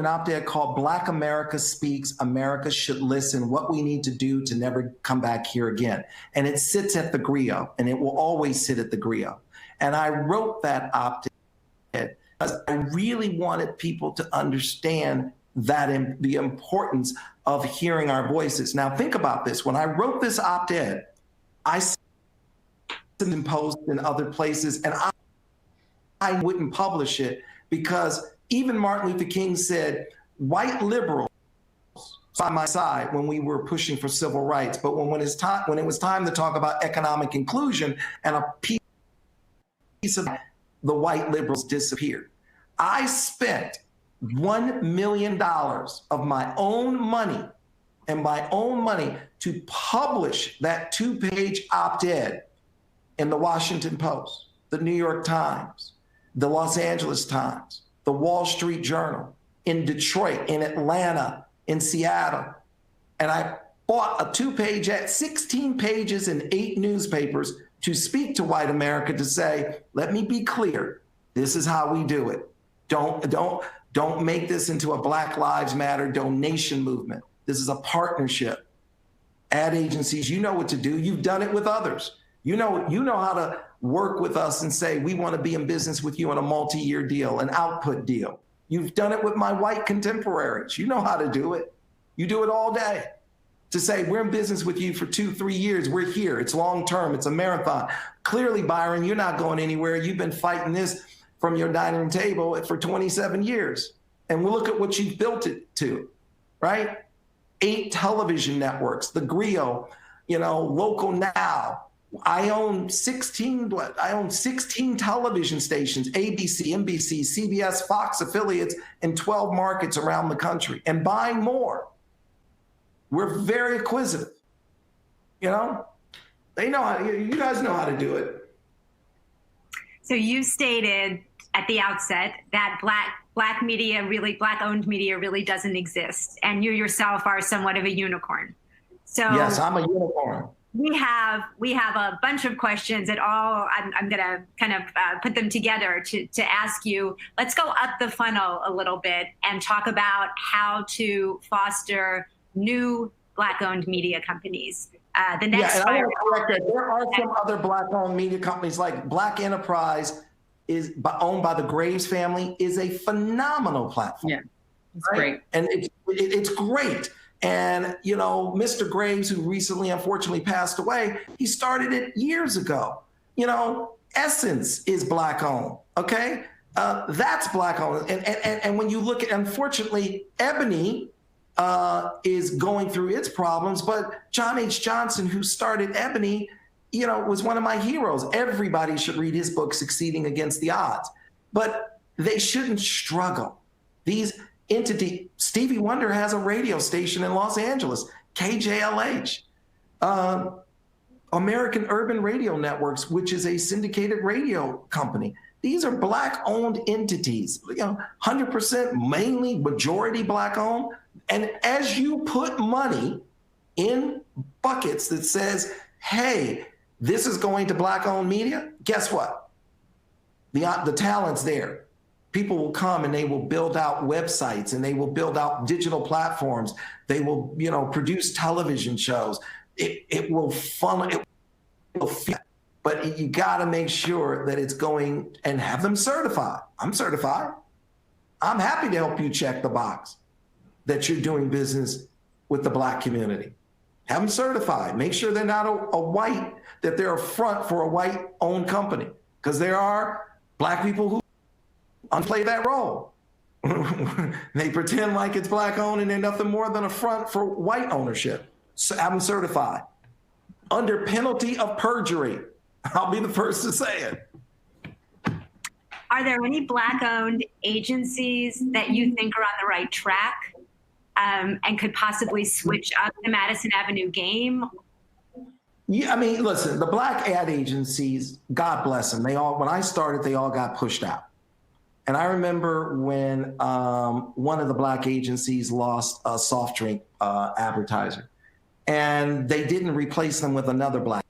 op-ed called Black America Speaks, America Should Listen, What We Need to Do to Never Come Back Here Again. And it sits at the Griot, and it will always sit at the Griot. And I wrote that op-ed because I really wanted people to understand that the importance of hearing our voices. Now, think about this. When I wrote this op-ed, I sent it in post in other places, and I wouldn't publish it because even Martin Luther King said, white liberals by my side when we were pushing for civil rights. But when it was time to talk about economic inclusion, and a piece of the white liberals disappeared. I spent $1 million of my own money to publish that 2-page op-ed in the Washington Post, the New York Times, the Los Angeles Times, the Wall Street Journal, in Detroit, in Atlanta, in Seattle. And I bought a 2-page ad, 16 pages in 8 newspapers to speak to white America, to say, let me be clear, this is how we do it. Don't make this into a Black Lives Matter donation movement. This is a partnership. Ad agencies, you know what to do. You've done it with others. You know how to work with us and say, we want to be in business with you on a multi-year deal, an output deal. You've done it with my white contemporaries. You know how to do it. You do it all day. To say, we're in business with you for 2-3 years. We're here. It's long term. It's a marathon. Clearly, Byron, you're not going anywhere. You've been fighting this from your dining room table for 27 years. And we'll look at what you've built it to, right? 8 television networks, the Griot, Local Now. I own 16 television stations, ABC, NBC, CBS, Fox affiliates in 12 markets around the country, and buying more. We're very acquisitive. They know you guys know how to do it. So you stated at the outset that black media, really Black-owned media, really doesn't exist, and you yourself are somewhat of a unicorn. So yes, I'm a unicorn. We have a bunch of questions that I'm going to kind of put them together to ask you. Let's go up the funnel a little bit and talk about how to foster new Black-owned media companies. The next and I want to correct that. There are some other Black-owned media companies, like Black Enterprise is owned by the Graves family, is a phenomenal platform. Yeah, it's right? great. And it's great. And, Mr. Graves, who recently unfortunately passed away, he started it years ago. Essence is Black owned, okay? That's Black owned. And when you look at, unfortunately, Ebony is going through its problems, but John H. Johnson, who started Ebony, was one of my heroes. Everybody should read his book, Succeeding Against the Odds. But they shouldn't struggle. These entity. Stevie Wonder has a radio station in Los Angeles, KJLH. American Urban Radio Networks, which is a syndicated radio company. These are Black-owned entities, 100% mainly majority Black-owned. And as you put money in buckets that says, hey, this is going to Black-owned media, guess what? The talent's there. People will come and they will build out websites and they will build out digital platforms. They will, produce television shows. It will funnel. It will fit. But you got to make sure that it's going, and have them certified. I'm certified. I'm happy to help you check the box that you're doing business with the Black community. Have them certified. Make sure they're not a white, that they're a front for a white-owned company, because there are Black people who play that role. They pretend like it's Black-owned and they're nothing more than a front for white ownership. So have them certified under penalty of perjury. I'll be the first to say it. Are there any Black-owned agencies that you think are on the right track and could possibly switch up the Madison Avenue game? Yeah, listen, the Black ad agencies, God bless them. When I started, they all got pushed out. And I remember when one of the Black agencies lost a soft drink advertiser, and they didn't replace them with another Black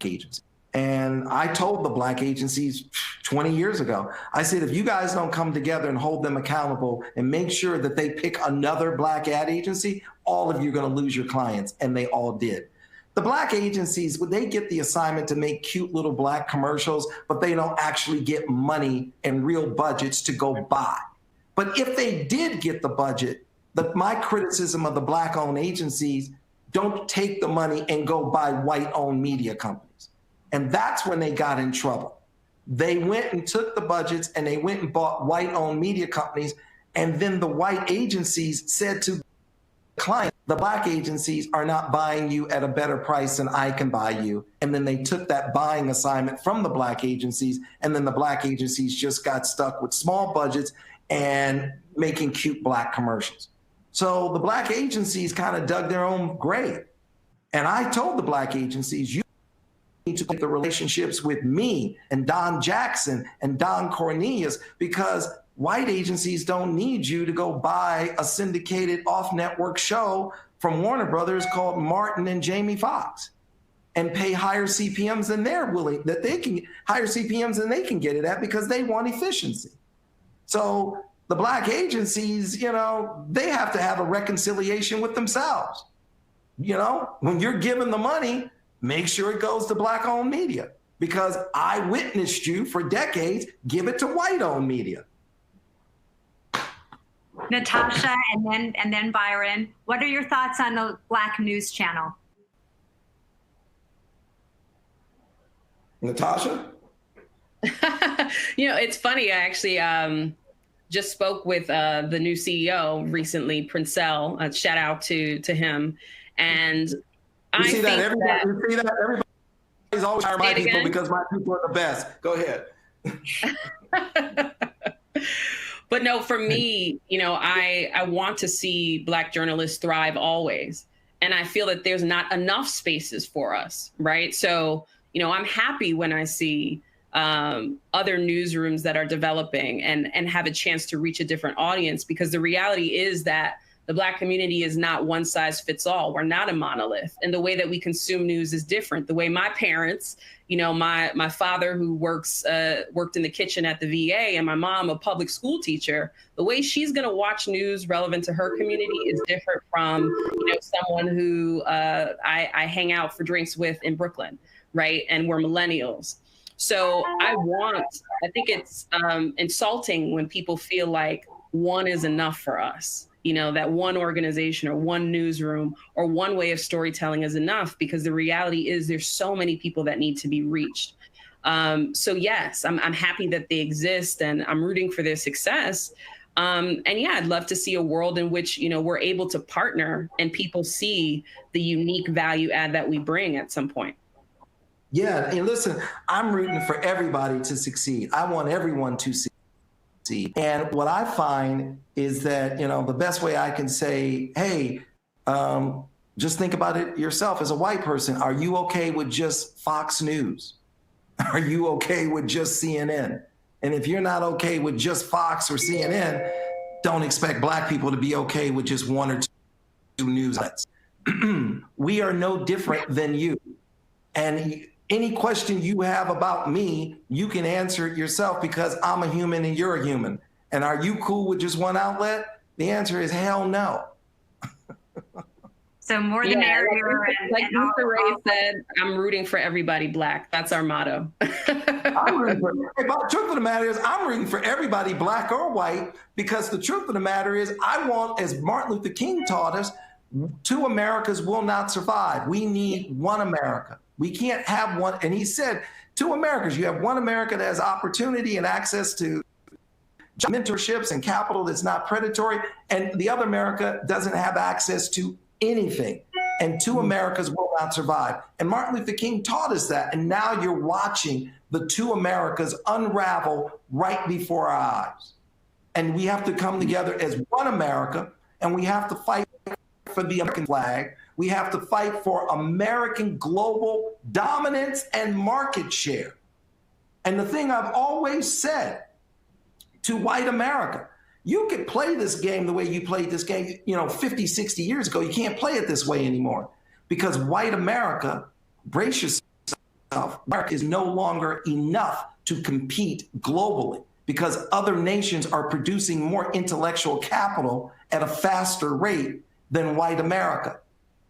agency. And I told the Black agencies 20 years ago, I said, if you guys don't come together and hold them accountable and make sure that they pick another Black ad agency, all of you are going to lose your clients. And they all did. The Black agencies, they get the assignment to make cute little Black commercials, but they don't actually get money and real budgets to go buy. But if they did get the budget, my criticism of the Black-owned agencies, don't take the money and go buy white-owned media companies. And that's when they got in trouble. They went and took the budgets and they went and bought white-owned media companies. And then the white agencies said to the client, the black agencies are not buying you at a better price than I can buy you. And then they took that buying assignment from the black agencies, and then the black agencies just got stuck with small budgets and making cute black commercials. So the black agencies kind of dug their own grave. And I told the black agencies, you need to take the relationships with me and Don Jackson and Don Cornelius, because white agencies don't need you to go buy a syndicated off-network show from Warner Brothers called Martin and Jamie Foxx and pay higher CPMs than higher CPMs than they can get it at, because they want efficiency. So the black agencies, they have to have a reconciliation with themselves. When you're giving the money, make sure it goes to black-owned media, because I witnessed you for decades give it to white-owned media. Natasha, and then Byron, what are your thoughts on the Black News Channel? Natasha? It's funny. I actually just spoke with the new CEO recently, Princell. Shout out to him. And you see that everybody's always hire my people because my people are the best. Go ahead. But no, for me, I want to see Black journalists thrive always. And I feel that there's not enough spaces for us, right? So, I'm happy when I see other newsrooms that are developing and have a chance to reach a different audience, because the reality is that the Black community is not one size fits all. We're not a monolith. And the way that we consume news is different. The way my parents, my father who worked in the kitchen at the VA, and my mom, a public school teacher, the way she's going to watch news relevant to her community is different from, someone who I hang out for drinks with in Brooklyn, right? And we're millennials. So I think it's insulting when people feel like one is enough for us. That one organization or one newsroom or one way of storytelling is enough, because the reality is there's so many people that need to be reached. So yes, I'm happy that they exist, and I'm rooting for their success. And yeah, I'd love to see a world in which, we're able to partner and people see the unique value add that we bring at some point. Yeah, and listen, I'm rooting for everybody to succeed. I want everyone to succeed. And what I find is that, the best way I can say, hey, just think about it yourself as a white person. Are you okay with just Fox News? Are you okay with just CNN? And if you're not okay with just Fox or CNN, don't expect Black people to be okay with just one or two news outlets. We are no different than you. And any question you have about me, you can answer it yourself, because I'm a human and you're a human. And are you cool with just one outlet? The answer is hell no. So more the merrier. Like Mr. Ray said, I'm rooting for everybody Black. That's our motto. But the truth of the matter is, I'm rooting for everybody Black or white, because the truth of the matter is, I want, as Martin Luther King taught us, two Americas will not survive. We need one America. We can't have one. And he said, two Americas. You have one America that has opportunity and access to mentorships and capital that's not predatory, and the other America doesn't have access to anything. And two Americas will not survive. And Martin Luther King taught us that. And now you're watching the two Americas unravel right before our eyes. And we have to come together as one America, and we have to fight for the American flag. We have to fight for American global dominance and market share. And the thing I've always said to white America, you could play this game the way you played this game, 50, 60 years ago. You can't play it this way anymore, because white America, brace yourself, America is no longer enough to compete globally, because other nations are producing more intellectual capital at a faster rate than white America.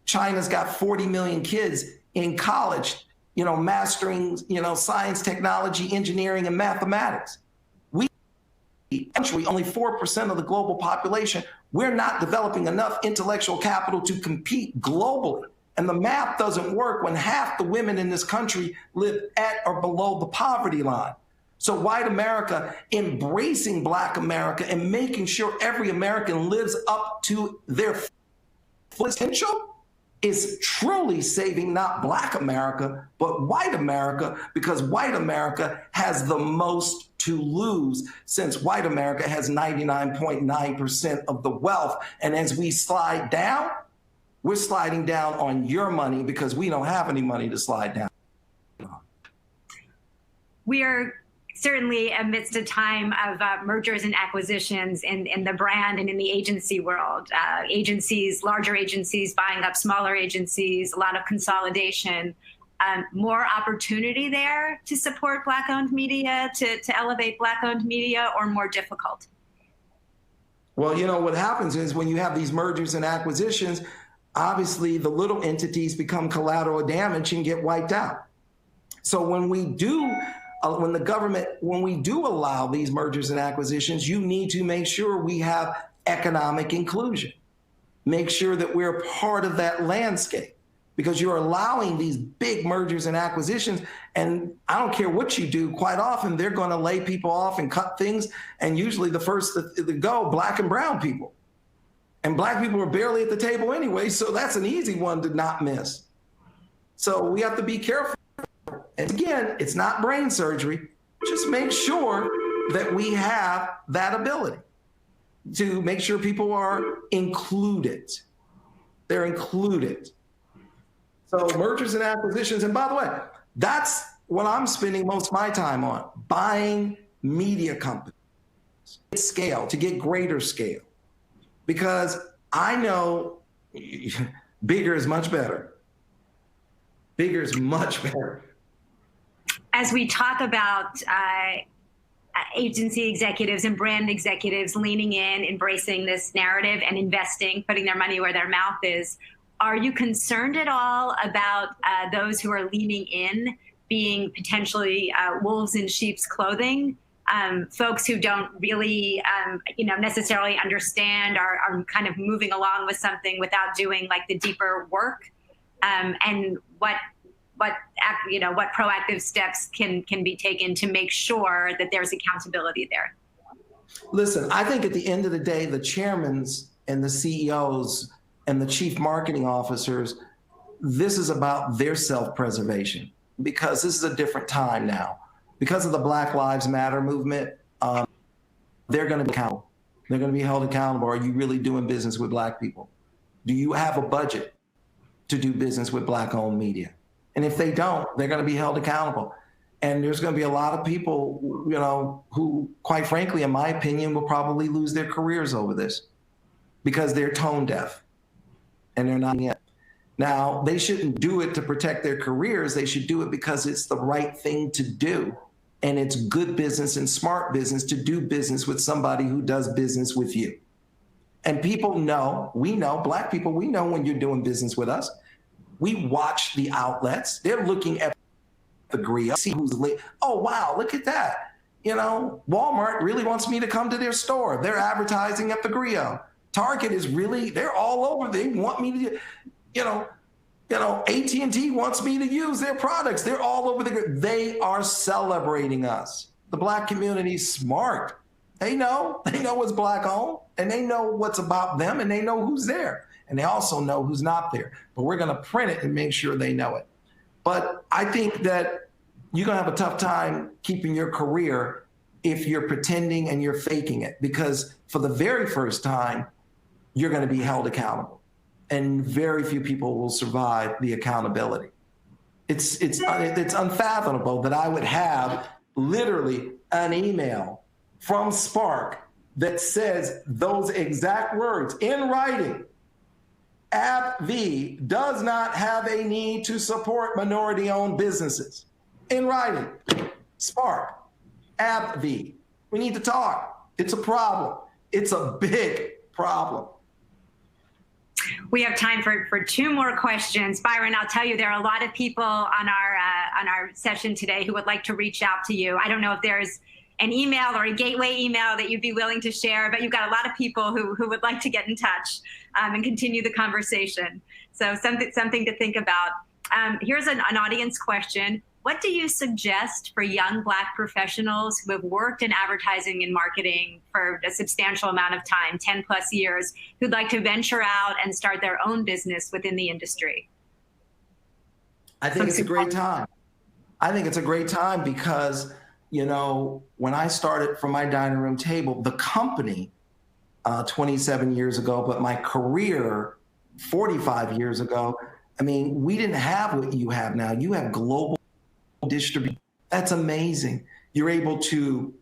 China's got 40 million kids in college, mastering, science, technology, engineering, and mathematics. Actually, only 4% of the global population. We're not developing enough intellectual capital to compete globally. And the math doesn't work when half the women in this country live at or below the poverty line. So white America embracing Black America and making sure every American lives up to their potential is truly saving not Black America, but white America, because white America has the most to lose, since white America has 99.9% of the wealth. And as we slide down, we're sliding down on your money because we don't have any money to slide down. We are certainly amidst a time of mergers and acquisitions in the brand and in the agency world. Agencies, larger agencies buying up smaller agencies, a lot of consolidation, more opportunity there to support Black-owned media, to elevate Black-owned media, or more difficult? Well, you know, what happens is when you have these mergers and acquisitions, obviously the little entities become collateral damage and get wiped out. So when we do allow these mergers and acquisitions, you need to make sure we have economic inclusion. Make sure that we're part of that landscape, because you're allowing these big mergers and acquisitions. And I don't care what you do, quite often they're going to lay people off and cut things. And usually the first to go, Black and brown people. And Black people are barely at the table anyway, so that's an easy one to not miss. So we have to be careful. And again, it's not brain surgery. Just make sure that we have that ability to make sure people are included. They're included. So mergers and acquisitions, and by the way, that's what I'm spending most of my time on, buying media companies, scale, to get greater scale. Because I know bigger is much better. Bigger is much better. As we talk about agency executives and brand executives leaning in, embracing this narrative and investing, putting their money where their mouth is, are you concerned at all about those who are leaning in being potentially wolves in sheep's clothing? Folks who don't really, necessarily understand, are kind of moving along with something without doing like the deeper work, and what proactive steps can be taken to make sure that there's accountability there? Listen, I think at the end of the day, the chairmans and the CEOs and the chief marketing officers, this is about their self-preservation, because this is a different time now. Because of the Black Lives Matter movement, they're going to be accountable. They're going to be held accountable. Are you really doing business with Black people? Do you have a budget to do business with Black-owned media? And if they don't, they're going to be held accountable. And there's going to be a lot of people, who, quite frankly, in my opinion, will probably lose their careers over this because they're tone deaf and they're not yet. Now, they shouldn't do it to protect their careers. They should do it because it's the right thing to do. And it's good business and smart business to do business with somebody who does business with you. And people know, Black people, we know when you're doing business with us. We watch the outlets. They're looking at the grill, see who's lit. Oh, wow, look at that. Walmart really wants me to come to their store. They're advertising at the grill. Target is really, they're all over. They want me to, AT&T wants me to use their products. They're all over the grid. They are celebrating us. The Black community is smart. They know what's Black owned, and they know what's about them, and they know who's there. And they also know who's not there. But we're going to print it and make sure they know it. But I think that you're going to have a tough time keeping your career if you're pretending and you're faking it, because for the very first time, you're going to be held accountable. And very few people will survive the accountability. It's unfathomable that I would have literally an email from Spark that says those exact words in writing. AppV does not have a need to support minority-owned businesses. In writing, Spark, AppV, we need to talk. It's a problem. It's a big problem. We have time for two more questions. Byron, I'll tell you, there are a lot of people on our session today who would like to reach out to you. I don't know if there's an email or a gateway email that you'd be willing to share, but you've got a lot of people who would like to get in touch and continue the conversation. So something to think about. Here's an audience question. what do you suggest for young Black professionals who have worked in advertising and marketing for a substantial amount of time, 10 plus years, who'd like to venture out and start their own business within the industry? I think it's a great time. I think it's a great time because, when I started from my dining room table, the company 27 years ago, but my career 45 years ago, we didn't have what you have now. You have global distribution. That's amazing. You're able to,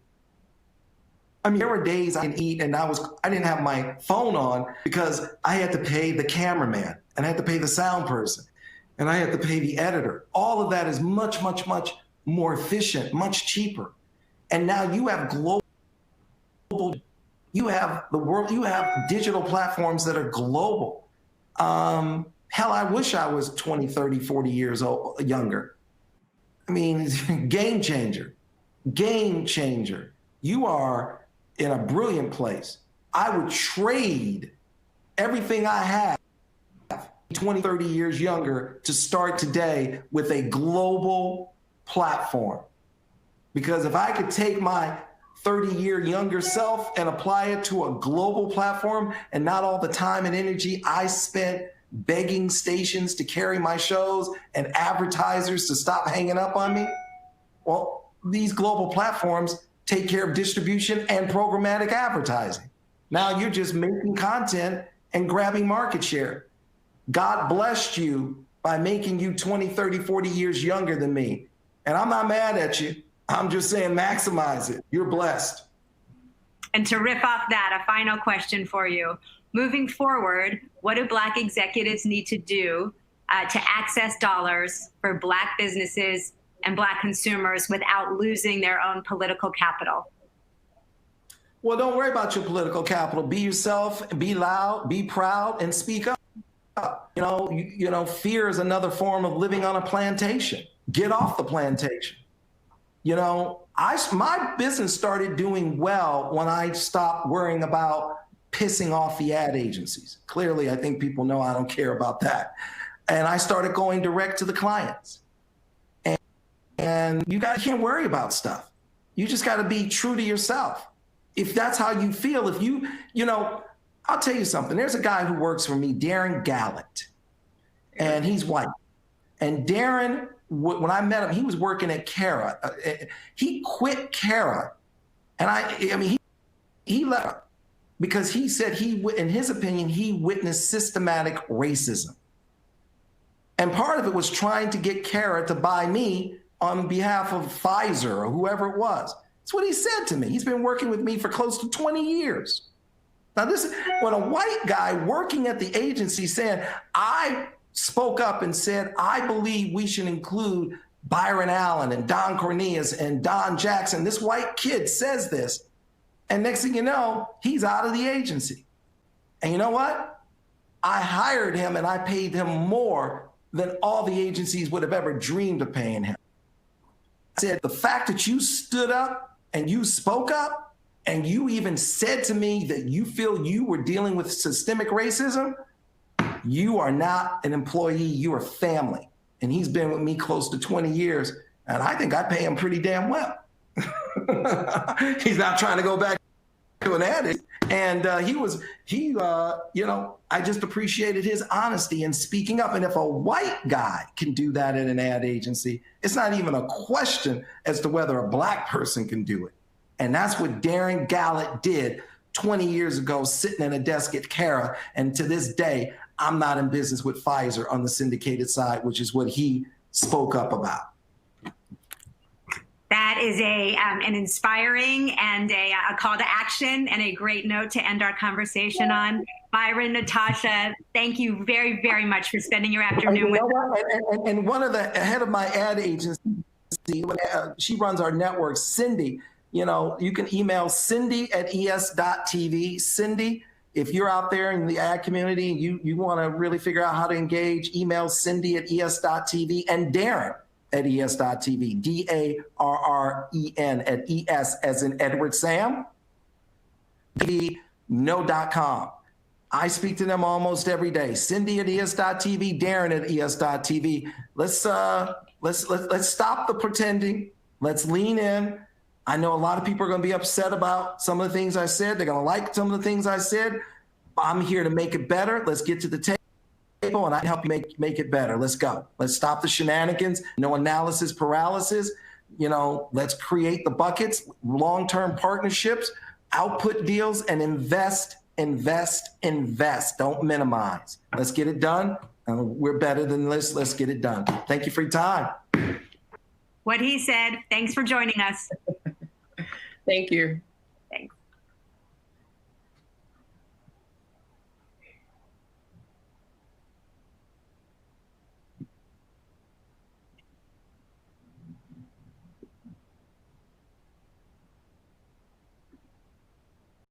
there were days I didn't eat and I didn't have my phone on because I had to pay the cameraman and I had to pay the sound person and I had to pay the editor. All of that is much, much, much more efficient, much cheaper. And now you have global, you have the world, you have digital platforms that are global. Hell, I wish I was 20, 30, 40 years old, younger. Game changer, game changer. You are in a brilliant place. I would trade everything I have 20, 30 years younger to start today with a global platform. Because if I could take my 30-year younger self and apply it to a global platform and not all the time and energy I spent begging stations to carry my shows and advertisers to stop hanging up on me, well, these global platforms take care of distribution and programmatic advertising. Now you're just making content and grabbing market share. God blessed you by making you 20, 30, 40 years younger than me. And I'm not mad at you. I'm just saying maximize it. You're blessed. And to riff off that, a final question for you. Moving forward, what do Black executives need to do to access dollars for Black businesses and Black consumers without losing their own political capital? Well, don't worry about your political capital. Be yourself, be loud, be proud, and speak up. Fear is another form of living on a plantation. Get off the plantation. My business started doing well when I stopped worrying about pissing off the ad agencies. Clearly, I think people know I don't care about that. And I started going direct to the clients. And you can't worry about stuff. You just got to be true to yourself. If that's how you feel, I'll tell you something. There's a guy who works for me, Darren Gallant, and he's white. And Darren, when I met him, he was working at Cara. He quit Cara. And he left because he said in his opinion, he witnessed systematic racism. And part of it was trying to get Cara to buy me on behalf of Pfizer or whoever it was. That's what he said to me. He's been working with me for close to 20 years. Now, this is when a white guy working at the agency saying, I spoke up and said, I believe we should include Byron Allen and Don Cornelius and Don Jackson. This white kid says this. And next thing you know, he's out of the agency. And you know what? I hired him and I paid him more than all the agencies would have ever dreamed of paying him. I said, the fact that you stood up and you spoke up and you even said to me that you feel you were dealing with systemic racism, you are not an employee, you are family. And he's been with me close to 20 years, and I think I pay him pretty damn well. He's not trying to go back to an addict. And I just appreciated his honesty in speaking up. And if a white guy can do that at an ad agency, it's not even a question as to whether a Black person can do it. And that's what Darren Gallant did 20 years ago, sitting at a desk at Cara. And to this day, I'm not in business with Pfizer on the syndicated side, which is what he spoke up about. That is an inspiring and a call to action and a great note to end our conversation on. Byron, Natasha, thank you very, very much for spending your afternoon with us. And one of the head of my ad agency, she runs our network, Cindy. You can email cindy@es.tv. Cindy, if you're out there in the ad community and you want to really figure out how to engage, email cindy@es.tv and Darren at es.tv, DARREN at ES as in Edward Sam, no.com. I speak to them almost every day. Cindy at es.tv, Darren at es.tv. Let's Let's stop the pretending. Let's lean in. I know a lot of people are going to be upset about some of the things I said. They're going to like some of the things I said. I'm here to make it better. Let's get to the table, and I can help you make it better. Let's go. Let's stop the shenanigans. No analysis paralysis. Let's create the buckets, long-term partnerships, output deals, and invest. Don't minimize. Let's get it done. We're better than this. Let's get it done. Thank you for your time. What he said. Thanks for joining us. Thank you.